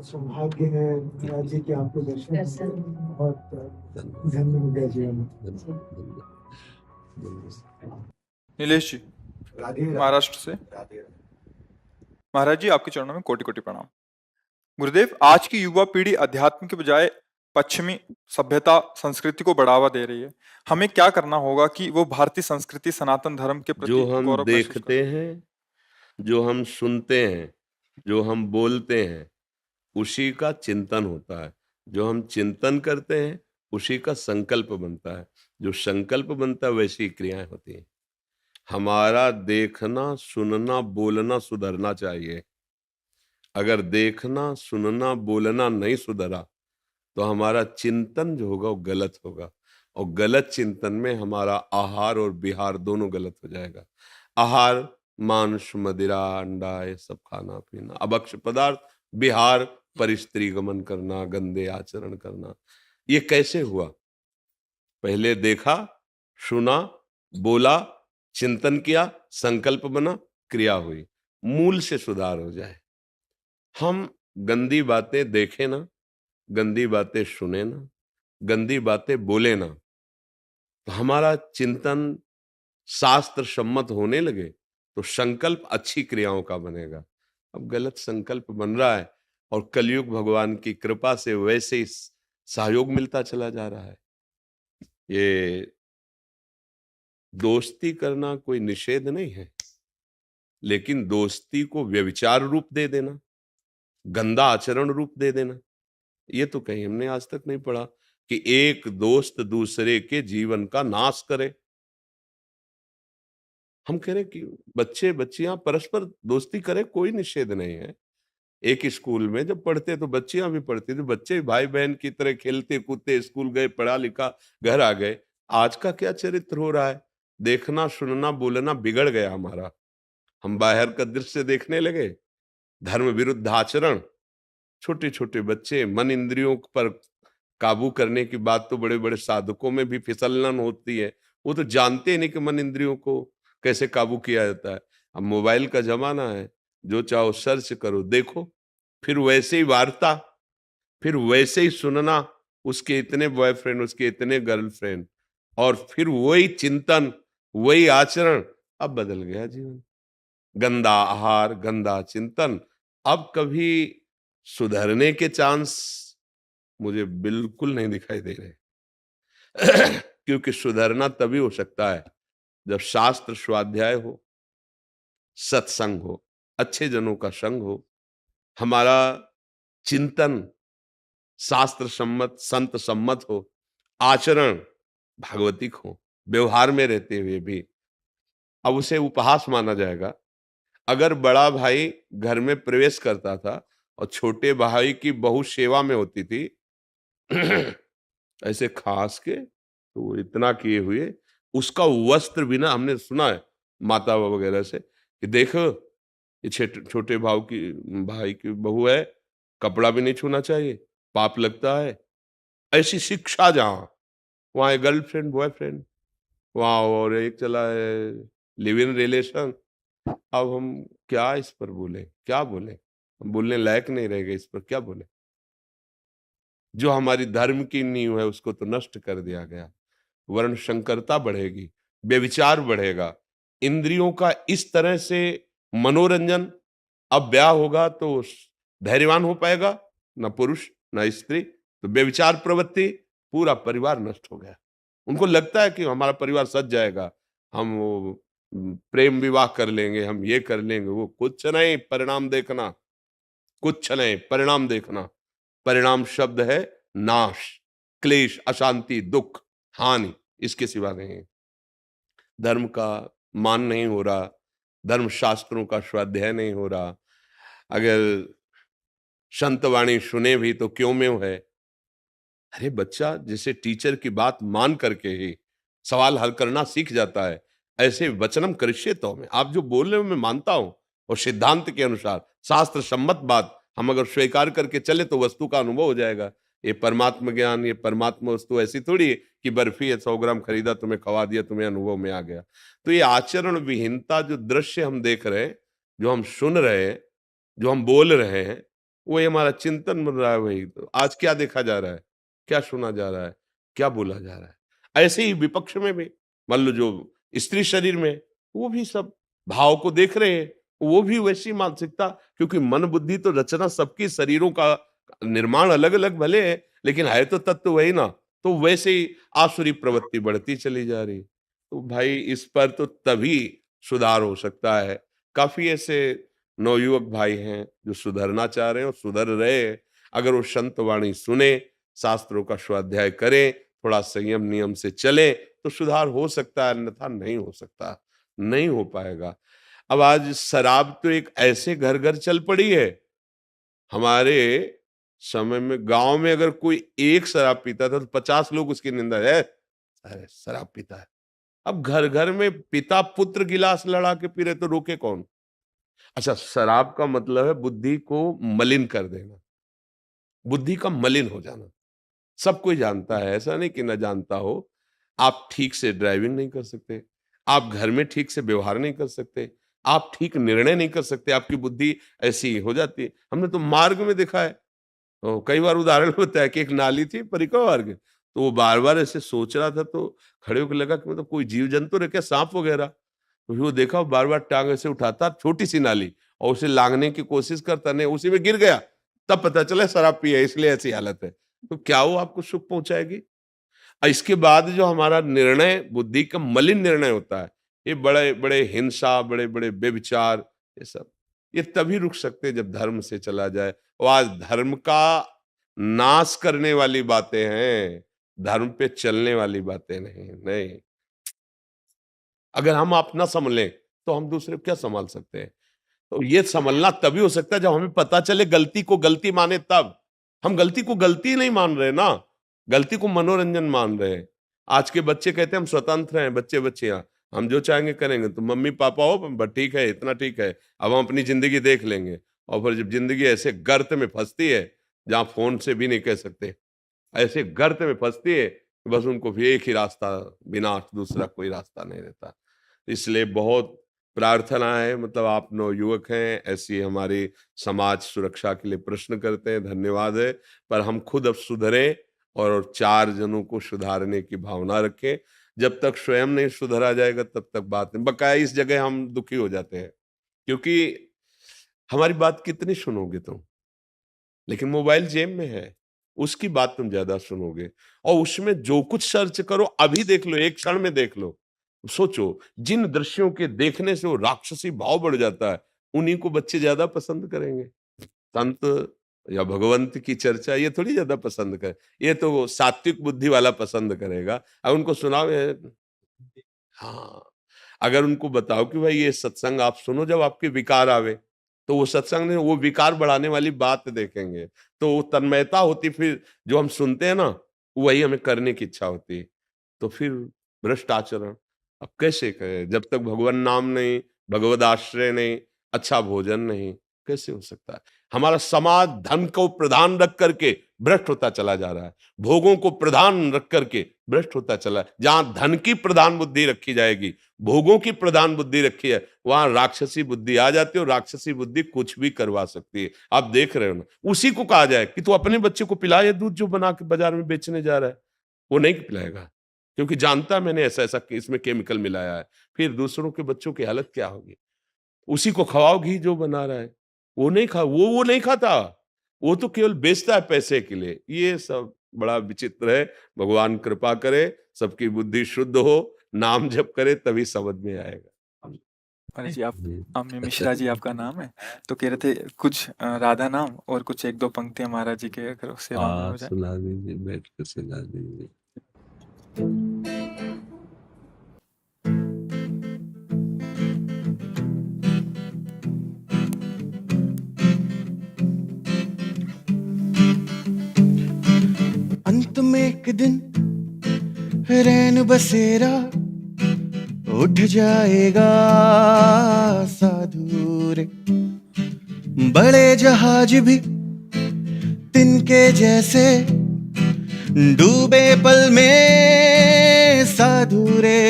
सौभाग्य है महाराज जी के आपको दर्शन बहुत धन्य हो गया जीवन में। नीलेश जी महाराष्ट्र से। महाराज जी आपके चरणों में कोटि कोटि प्रणाम। गुरुदेव, आज की युवा पीढ़ी अध्यात्म के बजाय पश्चिमी सभ्यता संस्कृति को बढ़ावा दे रही है। हमें क्या करना होगा कि वो भारतीय संस्कृति सनातन धर्म के प्रति जो हम गौरव महसूस देखते हैं, जो हम सुनते हैं, जो हम बोलते हैं, उसी का चिंतन होता है। जो हम चिंतन करते हैं उसी का संकल्प बनता है। जो संकल्प बनता है वैसी क्रियाएं होती हैं। हमारा देखना, सुनना, बोलना सुधरना चाहिए। अगर देखना, सुनना, बोलना नहीं सुधरा तो हमारा चिंतन जो होगा वो गलत होगा, और गलत चिंतन में हमारा आहार और विहार दोनों गलत हो जाएगा। आहार मांस, मदिरा, अंडा, ये सब खाना पीना, अभक्ष्य पदार्थ। विहार परिस्त्री गमन करना, गंदे आचरण करना। ये कैसे हुआ? पहले देखा, सुना, बोला, चिंतन किया, संकल्प बना, क्रिया हुई। मूल से सुधार हो जाए। हम गंदी बातें देखें ना, गंदी बातें सुने ना, गंदी बातें बोले ना, तो हमारा चिंतन शास्त्र सम्मत होने लगे तो संकल्प अच्छी क्रियाओं का बनेगा। अब गलत संकल्प बन रहा है और कलयुग भगवान की कृपा से वैसे ही सहयोग मिलता चला जा रहा है। ये दोस्ती करना कोई निषेध नहीं है, लेकिन दोस्ती को व्यभिचार रूप दे देना, गंदा आचरण रूप दे देना, ये तो कहीं हमने आज तक नहीं पढ़ा कि एक दोस्त दूसरे के जीवन का नाश करे। हम कह रहे कि बच्चे बच्चियां परस्पर दोस्ती करें, कोई निषेध नहीं है। एक स्कूल में जब पढ़ते तो बच्चियां भी पढ़ती थी, बच्चे भाई बहन की तरह खेलते कूदते, स्कूल गए, पढ़ा लिखा, घर आ गए। आज का क्या चरित्र हो रहा है? देखना, सुनना, बोलना बिगड़ गया हमारा। हम बाहर का दृश्य देखने लगे, धर्म विरुद्ध आचरण। छोटे छोटे बच्चे, मन इंद्रियों पर काबू करने की बात तो बड़े बड़े साधकों में भी फिसलन होती है। वो तो जानते नहीं कि मन इंद्रियों को कैसे काबू किया जाता है। अब मोबाइल का जमाना है, जो चाहो सर्च करो, देखो, फिर वैसे ही वार्ता, फिर वैसे ही सुनना, उसके इतने बॉयफ्रेंड, उसके इतने गर्लफ्रेंड, और फिर वही चिंतन, वही आचरण। अब बदल गया जीवन। गंदा आहार, गंदा चिंतन, अब कभी सुधरने के चांस मुझे बिल्कुल नहीं दिखाई दे रहे। क्योंकि सुधरना तभी हो सकता है जब शास्त्र स्वाध्याय हो, सत्संग हो, अच्छे जनों का संग हो, हमारा चिंतन शास्त्र सम्मत, संत सम्मत हो, आचरण भागवतिक हो, व्यवहार में रहते हुए भी। अब उसे उपहास माना जाएगा। अगर बड़ा भाई घर में प्रवेश करता था और छोटे भाई की बहू सेवा में होती थी, ऐसे खास के तो वो इतना किए हुए, उसका वस्त्र भी ना, हमने सुना है माता वगैरह से कि देखो ये छोटे भाई की बहू है, कपड़ा भी नहीं छूना चाहिए, पाप लगता है। ऐसी शिक्षा जहां, वहां एक गर्लफ्रेंड बॉयफ्रेंड, वहां और एक चला है लिव इन रिलेशन। अब हम क्या इस पर बोले, क्या बोले? हम बोलने लायक नहीं रह गए, इस पर क्या बोले? जो हमारी धर्म की नींव है उसको तो नष्ट कर दिया गया। वर्ण संकरता बढ़ेगी, व्यभिचार बढ़ेगा, इंद्रियों का इस तरह से मनोरंजन। अब ब्याह होगा तो धैर्यवान हो पाएगा ना पुरुष ना स्त्री, तो व्यभिचार प्रवृत्ति, पूरा परिवार नष्ट हो गया। उनको लगता है कि हमारा परिवार सज जाएगा, हम वो प्रेम विवाह कर लेंगे, हम ये कर लेंगे, वो कुछ नहीं, परिणाम देखना, कुछ नहीं, परिणाम देखना। परिणाम शब्द है नाश, क्लेश, अशांति, दुख, हानि, इसके सिवा नहीं है। धर्म का मान नहीं हो रहा, धर्म शास्त्रों का स्वाध्याय नहीं हो रहा। अगर संत वाणी सुने भी तो क्यों में है। अरे बच्चा जिसे टीचर की बात मान करके ही सवाल हल करना सीख जाता है, ऐसे वचनम करिष्ये तो में, आप जो बोल रहे हो मैं मानता हूं, और सिद्धांत के अनुसार शास्त्र सम्मत बात हम अगर स्वीकार करके चले तो वस्तु का अनुभव हो जाएगा। ये परमात्मा ज्ञान, ये परमात्मा वस्तु ऐसी थोड़ी है कि बर्फी है 100 ग्राम खरीदा, तुम्हें खवा दिया, तुम्हें अनुभव में आ गया। तो ये आचरण विहीनता, जो दृश्य हम देख रहे हैं, जो हम सुन रहे हैं, जो हम बोल रहे हैं, वही हमारा चिंतन बन रहा है। वही तो आज क्या देखा जा रहा है, क्या सुना जा रहा है, क्या बोला जा रहा है। ऐसे ही विपक्ष में भी मान लो जो स्त्री शरीर में, वो भी सब भाव को देख रहे हैं, वो भी वैसी मानसिकता, क्योंकि मन बुद्धि तो रचना सबकी, शरीरों का निर्माण अलग अलग भले है, लेकिन है तो तत्व वही ना। तो वैसे ही आसुरी प्रवृत्ति बढ़ती चली जा रही। तो भाई इस पर तो तभी सुधार हो सकता है। काफी ऐसे नवयुवक भाई हैं जो सुधरना चाह रहे हैं और सुधर रहे हैं। अगर वो संत वाणी सुने, शास्त्रों का स्वाध्याय करें, थोड़ा संयम नियम से चले, तो सुधार हो सकता है, अन्यथा नहीं हो सकता, नहीं हो पाएगा। अब आज शराब तो एक ऐसे घर घर चल पड़ी है। हमारे समय में गांव में अगर कोई एक शराब पीता था तो 50 लोग उसकी निंदा है, अरे शराब पीता है। अब घर घर में पिता पुत्र गिलास लड़ा के पी रहे, तो रोके कौन? अच्छा, शराब का मतलब है बुद्धि को मलिन कर देना, बुद्धि का मलिन हो जाना। सब कोई जानता है, ऐसा नहीं कि ना जानता हो। आप ठीक से ड्राइविंग नहीं कर सकते, आप घर में ठीक से व्यवहार नहीं कर सकते, आप ठीक निर्णय नहीं कर सकते, आपकी बुद्धि ऐसी हो जाती है। हमने तो मार्ग में देखा है, कई बार उदाहरण होता है कि एक नाली थी परिक्रमा मार्ग, तो वो बार बार ऐसे सोच रहा था, तो खड़े होकर लगा कि मतलब कोई जीव जंतु रहे क्या, सांप वगैरह। तो फिर वो देखा, बार बार टांग ऐसे उठाता, छोटी सी नाली, और उसे लांघने की कोशिश करता, नहीं उसी में गिर गया। तब पता चला शराब पी है, इसलिए ऐसी हालत है। तो क्या वो आपको सुख पहुंचाएगी? इसके बाद जो हमारा निर्णय बुद्धि का मलिन निर्णय होता है, ये बड़े बड़े हिंसा, बड़े बड़े व्यभिचार, ये सब ये तभी रुक सकते हैं जब धर्म से चला जाए। और आज धर्म का नाश करने वाली बातें हैं, धर्म पे चलने वाली बातें नहीं। नहीं, अगर हम अपना संभलें तो हम दूसरे को क्या संभाल सकते हैं? तो ये संभलना तभी हो सकता है जब हमें पता चले गलती को गलती माने तब। हम गलती को गलती नहीं मान रहे ना, गलती को मनोरंजन मान रहे हैं। आज के बच्चे कहते हैं हम स्वतंत्र हैं, बच्चे बच्चियां, हम जो चाहेंगे करेंगे, तो मम्मी पापा हो बस ठीक है, इतना ठीक है, अब हम अपनी जिंदगी देख लेंगे। और फिर जब जिंदगी ऐसे गर्त में फंसती है जहां फोन से भी नहीं कह सकते, ऐसे गर्त में फंसती है कि बस उनको भी एक ही रास्ता, विनाश, दूसरा कोई रास्ता नहीं रहता। इसलिए बहुत प्रार्थना है, मतलब आप नवयुवक हैं, ऐसी हमारी समाज सुरक्षा के लिए प्रश्न करते हैं, धन्यवाद है। पर हम खुद अब सुधरें और 4 जनों को सुधारने की भावना रखें। जब तक स्वयं नहीं सुधरा जाएगा तब तक बात नहीं। बकाया इस जगह हम दुखी हो जाते हैं क्योंकि हमारी बात कितनी सुनोगे तुम, लेकिन मोबाइल जेब में है, उसकी बात तुम ज्यादा सुनोगे। और उसमें जो कुछ सर्च करो अभी देख लो, एक क्षण में देख लो। सोचो, जिन दृश्यों के देखने से वो राक्षसी भाव बढ़ जाता है, उन्हीं को बच्चे ज्यादा पसंद करेंगे। संत या भगवंत की चर्चा ये थोड़ी ज्यादा पसंद करे, ये तो वो सात्विक बुद्धि वाला पसंद करेगा। अब उनको सुनाओ हाँ, अगर उनको बताओ कि भाई ये सत्संग आप सुनो जब आपके विकार आवे, तो वो सत्संग में वो विकार बढ़ाने वाली बात देखेंगे, तो वो तन्मयता होती, फिर जो हम सुनते हैं ना वही हमें करने की इच्छा होती है। तो फिर भ्रष्ट आचरण अब कैसे करें जब तक भगवान नाम नहीं, भगवद आश्रय नहीं, अच्छा भोजन नहीं, कैसे हो सकता है? हमारा समाज धन को प्रधान रख करके भ्रष्ट होता चला जा रहा है, भोगों को प्रधान रख करके भ्रष्ट होता चला है। जहां धन की प्रधान बुद्धि रखी जाएगी, भोगों की प्रधान बुद्धि रखी है, वहां राक्षसी बुद्धि आ जाती है, और राक्षसी बुद्धि कुछ भी करवा सकती है। आप देख रहे हो ना, उसी को कहा जाए कि तू अपने बच्चे को पिला ये दूध जो बना के बाजार में बेचने जा रहा है, वो नहीं पिलाएगा, क्योंकि जानता है मैंने ऐसा ऐसा इसमें केमिकल मिलाया है। फिर दूसरों के बच्चों की हालत क्या होगी? उसी को खवाओ घी जो बना रहा है, वो नहीं खा वो नहीं खाता, वो तो केवल बेचता है पैसे के लिए। ये सब बड़ा विचित्र है। भगवान कृपा करे, सबकी बुद्धि शुद्ध हो, नाम जप करे, तभी समझ में आएगा। महाराज जी, आप अम्मी मिश्रा जी आपका नाम है, तो कह रहे थे कुछ राधा नाम और कुछ एक दो पंक्तियां महाराज जी के अगर सेवा में हो जाए। सुना दीजिए, बैठ कर सुना दीजिए। अंत में एक दिन रैन बसेरा उठ जाएगा साधु रे, बड़े जहाज भी तिनके जैसे डूबे पल में साधु रे,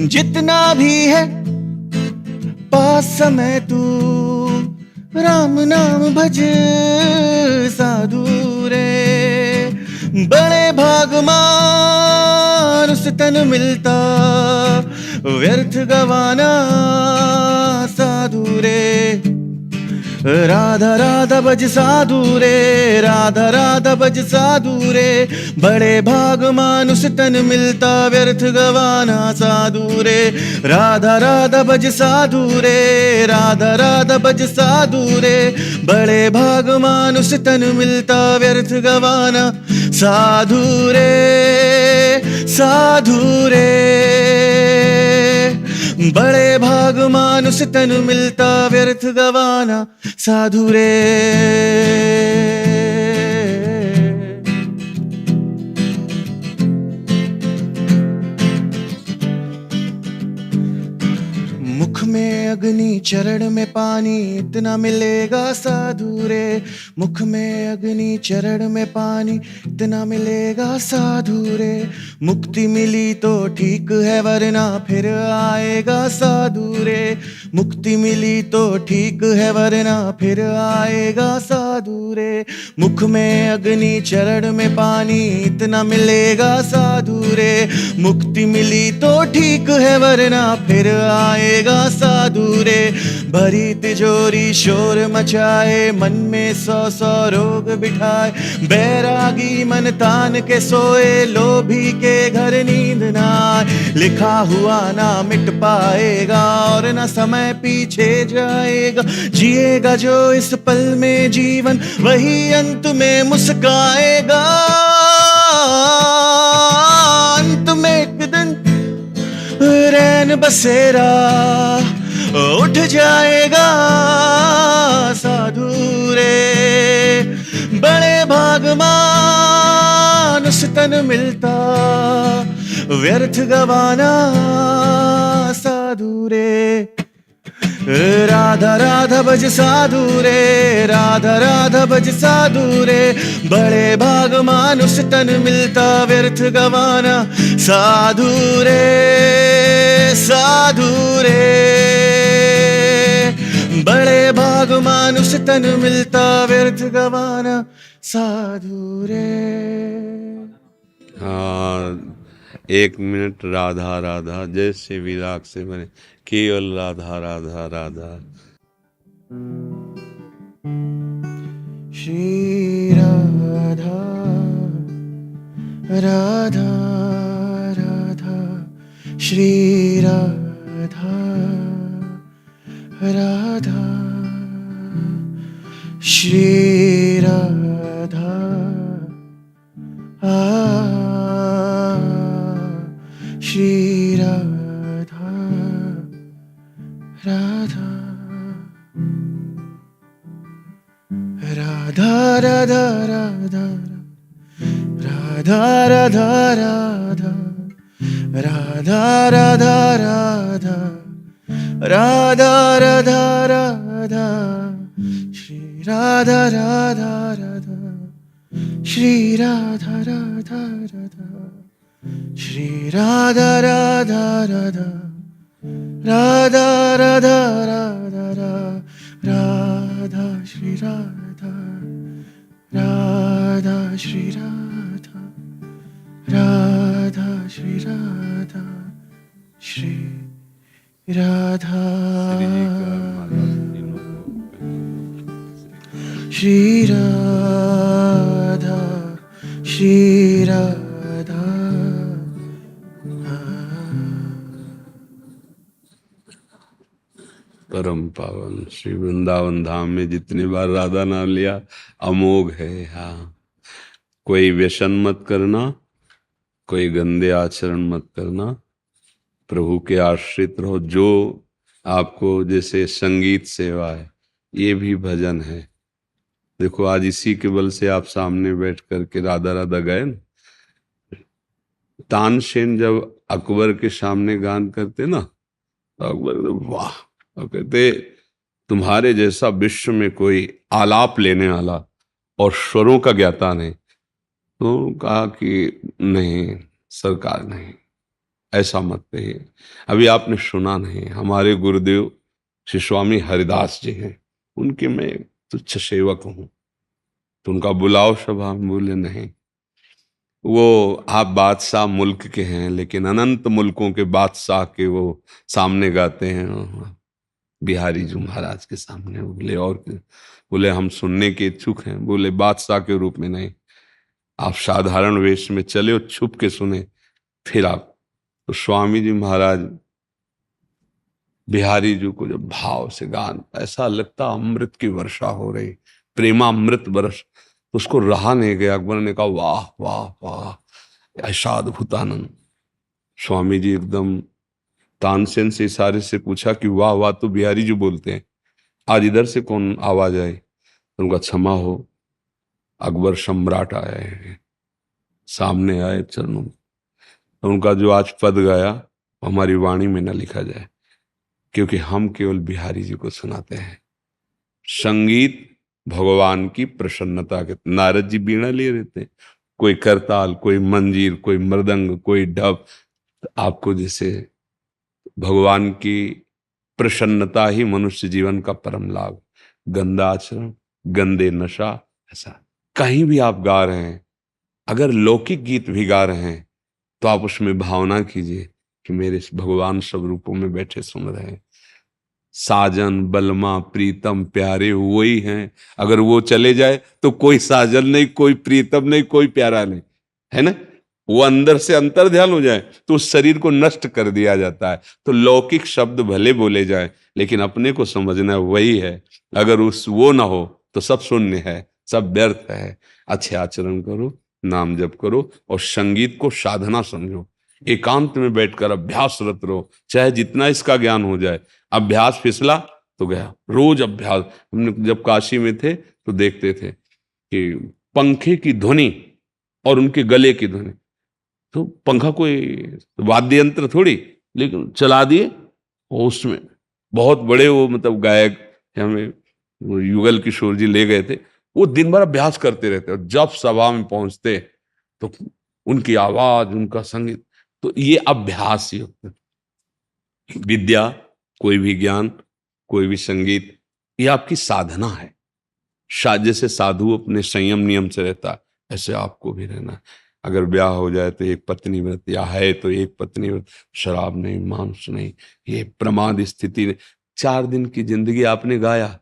जितना भी है पास समय तू राम नाम भज साधु रे, बड़े भागमान उस तन मिलता व्यर्थ गवाना साधु रे, राधा राधा भज साधु रे, राधा राधा भज साधु रे, बड़े भागमान उस तन मिलता व्यर्थ गवाना साधु रे, राधा राधा भज साधु रे, राधा राधा भज साधु रे, बड़े भागमान उस तन मिलता व्यर्थ गवाना साधु रे, साधु रे, बड़े भागमान उस तन मिलता व्यर्थ गवाना साधु रे। मुख में अग्नि चरण में पानी इतना मिलेगा साधु रे, मुख में अग्नि चरण में पानी इतना मिलेगा साधु रे, मुक्ति मिली तो ठीक है वरना फिर आएगा साधु रे, मुक्ति मिली तो ठीक है वरना फिर आएगा साधु रे, मुख में अग्नि चरण में पानी इतना मिलेगा साधु रे, मुक्ति मिली तो ठीक है वरना फिर आएगा साधु रे, भरी तिजोरी शोर मचाए, मन में 100 रोग बिठाए, बैरागी मन तान के सोए, लोभी के घर नींद ना आए, लिखा हुआ ना मिट पाएगा और ना समय पीछे जाएगा, जिएगा जो इस पल में जीवन वही अंत में मुस्काएगा, अंत में एक दिन रैन बसेरा उठ जाएगा साधु रे, बड़े भागमान उस तन मिलता व्यर्थ गवाना साधु रे, राधा राधा भज साधु रे, राधा राधा भज साधु रे, बड़े भागमान उस तन मिलता व्यर्थ गवाना साधु रे, साधु रे, बड़े भागमान उस तन मिलता व्यर्थ गवाना साधु रे। हाँ, एक मिनट राधा राधा जैसे विराग से बने, केवल राधा राधा राधा। श्री राधा राधा राधा, श्री राधा राधा, श्री राधा श्री राधा राधा राधा राधा राधा राधा राधा राधा राधा राधा राधा राधा राधा राधा, श्री राधा राधा राधा, श्री राधा राधा राधा, श्री राधा राधा राधा, राधा राधा राधा राधा, श्री राधा राधा, श्री राधा राधा, श्री राधा, श्री राधा, श्री राधा, श्री राधा। परम पावन श्री वृंदावन धाम में जितनी बार राधा नाम लिया अमोघ है। हाँ, कोई व्यसन मत करना, कोई गंदे आचरण मत करना, प्रभु के आश्रित रहो। जो आपको जैसे संगीत सेवा है, ये भी भजन है। देखो आज इसी के बल से आप सामने बैठ करके राधा राधा गए ना। तानसेन जब अकबर के सामने गान करते ना, तो अकबर वाह, और कहते तुम्हारे जैसा विश्व में कोई आलाप लेने वाला और स्वरों का ज्ञाता नहीं। तो कहा कि नहीं सरकार, नहीं ऐसा मत कहिए। अभी आपने सुना नहीं, हमारे गुरुदेव श्री स्वामी हरिदास जी हैं, उनके मैं तुच्छ सेवक हूं। तो उनका बुलाओ सभा में, बोले नहीं। वो आप बादशाह मुल्क के हैं, लेकिन अनंत मुल्कों के बादशाह के वो सामने गाते हैं, बिहारी जी महाराज के सामने। बोले और बोले हम सुनने के इच्छुक हैं। बोले बादशाह के रूप में नहीं, आप साधारण वेश में चले और छुप के सुने, फिर आप। तो स्वामी जी महाराज बिहारी जी को जब भाव से गान, ऐसा लगता अमृत की वर्षा हो रही, प्रेमामृत वर्ष। तो उसको रहा नहीं गया। अकबर ने कहा वाह वाह वाह, ऐसा अद्भुत आनंद। स्वामी जी एकदम तानसेन से इशारे से पूछा कि वाह वाह तो बिहारी जी बोलते हैं, आज इधर से कौन आवाज आई? तो उनका क्षमा हो, अकबर सम्राट आए हैं, सामने आए चरणों में। तो उनका जो आज पद गाया हमारी वाणी में न लिखा जाए, क्योंकि हम केवल बिहारी जी को सुनाते हैं। संगीत भगवान की प्रसन्नता के। नारद जी बीणा लिए रहते, कोई करताल, कोई मंजीर, कोई मृदंग, कोई ढप। आपको जैसे भगवान की प्रसन्नता ही मनुष्य जीवन का परम लाभ। गंदा आचरण, गंदे नशा, ऐसा कहीं भी आप गा रहे हैं, अगर लौकिक गीत भी गा रहे हैं, तो आप उसमें भावना कीजिए कि मेरे भगवान सब रूपों में बैठे सुन रहे हैं। साजन बलमा प्रीतम प्यारे वही हैं। अगर वो चले जाए तो कोई साजन नहीं, कोई प्रीतम नहीं, कोई प्यारा नहीं, है ना। वो अंदर से अंतर ध्यान हो जाए तो उस शरीर को नष्ट कर दिया जाता है। तो लौकिक शब्द भले बोले जाए, लेकिन अपने को समझना वही है। अगर उस वो ना हो तो सब शून्य है, सब व्यर्थ है। अच्छे आचरण करो, नाम जप करो, और संगीत को साधना समझो। एकांत में बैठकर अभ्यासरत रहो, चाहे जितना इसका ज्ञान हो जाए। अभ्यास फिसला तो गया, रोज अभ्यास। हमने जब काशी में थे तो देखते थे कि पंखे की ध्वनि और उनके गले की ध्वनि, तो पंखा कोई वाद्य यंत्र थोड़ी, लेकिन चला दिए और उसमें बहुत बड़े वो मतलब गायक हमें वो युगल किशोर जी ले गए थे। वो दिन भर अभ्यास करते रहते, और जब सभा में पहुंचते तो उनकी आवाज, उनका संगीत। तो ये अभ्यास ही होता है। विद्या, कोई भी ज्ञान, कोई भी संगीत, ये आपकी साधना है। जैसे साधु अपने संयम नियम से रहता है, ऐसे आपको भी रहना है। अगर ब्याह हो जाए तो एक पत्नी व्रत, या है तो एक पत्नी व्रत, शराब नहीं, मांस नहीं, ये प्रमाद स्थिति नहीं। 4 दिन की जिंदगी आपने गाया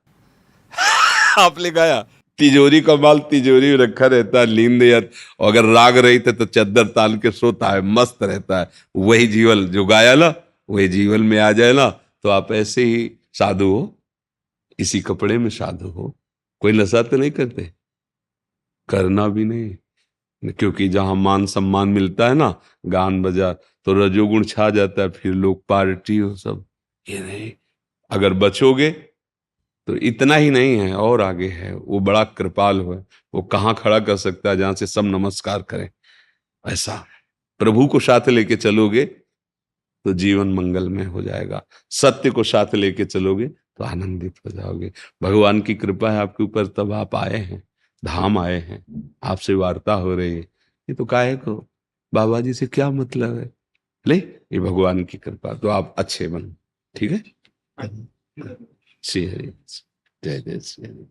आपने गाया। तिजोरी का माल तिजोरी में रखा रहता है, नींद नहीं आती। अगर राग रही थे तो चद्दर तान के सोता है, मस्त रहता है। वही जीवन जो गाया ना, वही जीवन में आ जाए ना, तो आप ऐसे ही साधु हो, इसी कपड़े में साधु हो। कोई नशा तो नहीं करते, करना भी नहीं, क्योंकि जहां मान सम्मान मिलता है ना, गान बजा, तो रजोगुण छा जाता है, फिर लोग पार्टी हो सब। ये नहीं, अगर बचोगे तो इतना ही नहीं है, और आगे है। वो बड़ा कृपाल है, वो कहाँ खड़ा कर सकता है जहां से सब नमस्कार करें। ऐसा प्रभु को साथ लेके चलोगे तो जीवन मंगलमय हो जाएगा। सत्य को साथ लेके चलोगे तो आनंदित हो जाओगे। भगवान की कृपा है आपके ऊपर, तब आप आए हैं, धाम आए हैं, आपसे वार्ता हो रही है। ये तो काहे को, बाबा जी से क्या मतलब है, ले, ये भगवान की कृपा। तो आप अच्छे बनो, ठीक है। श्री हरि, जय जय श्री हरि।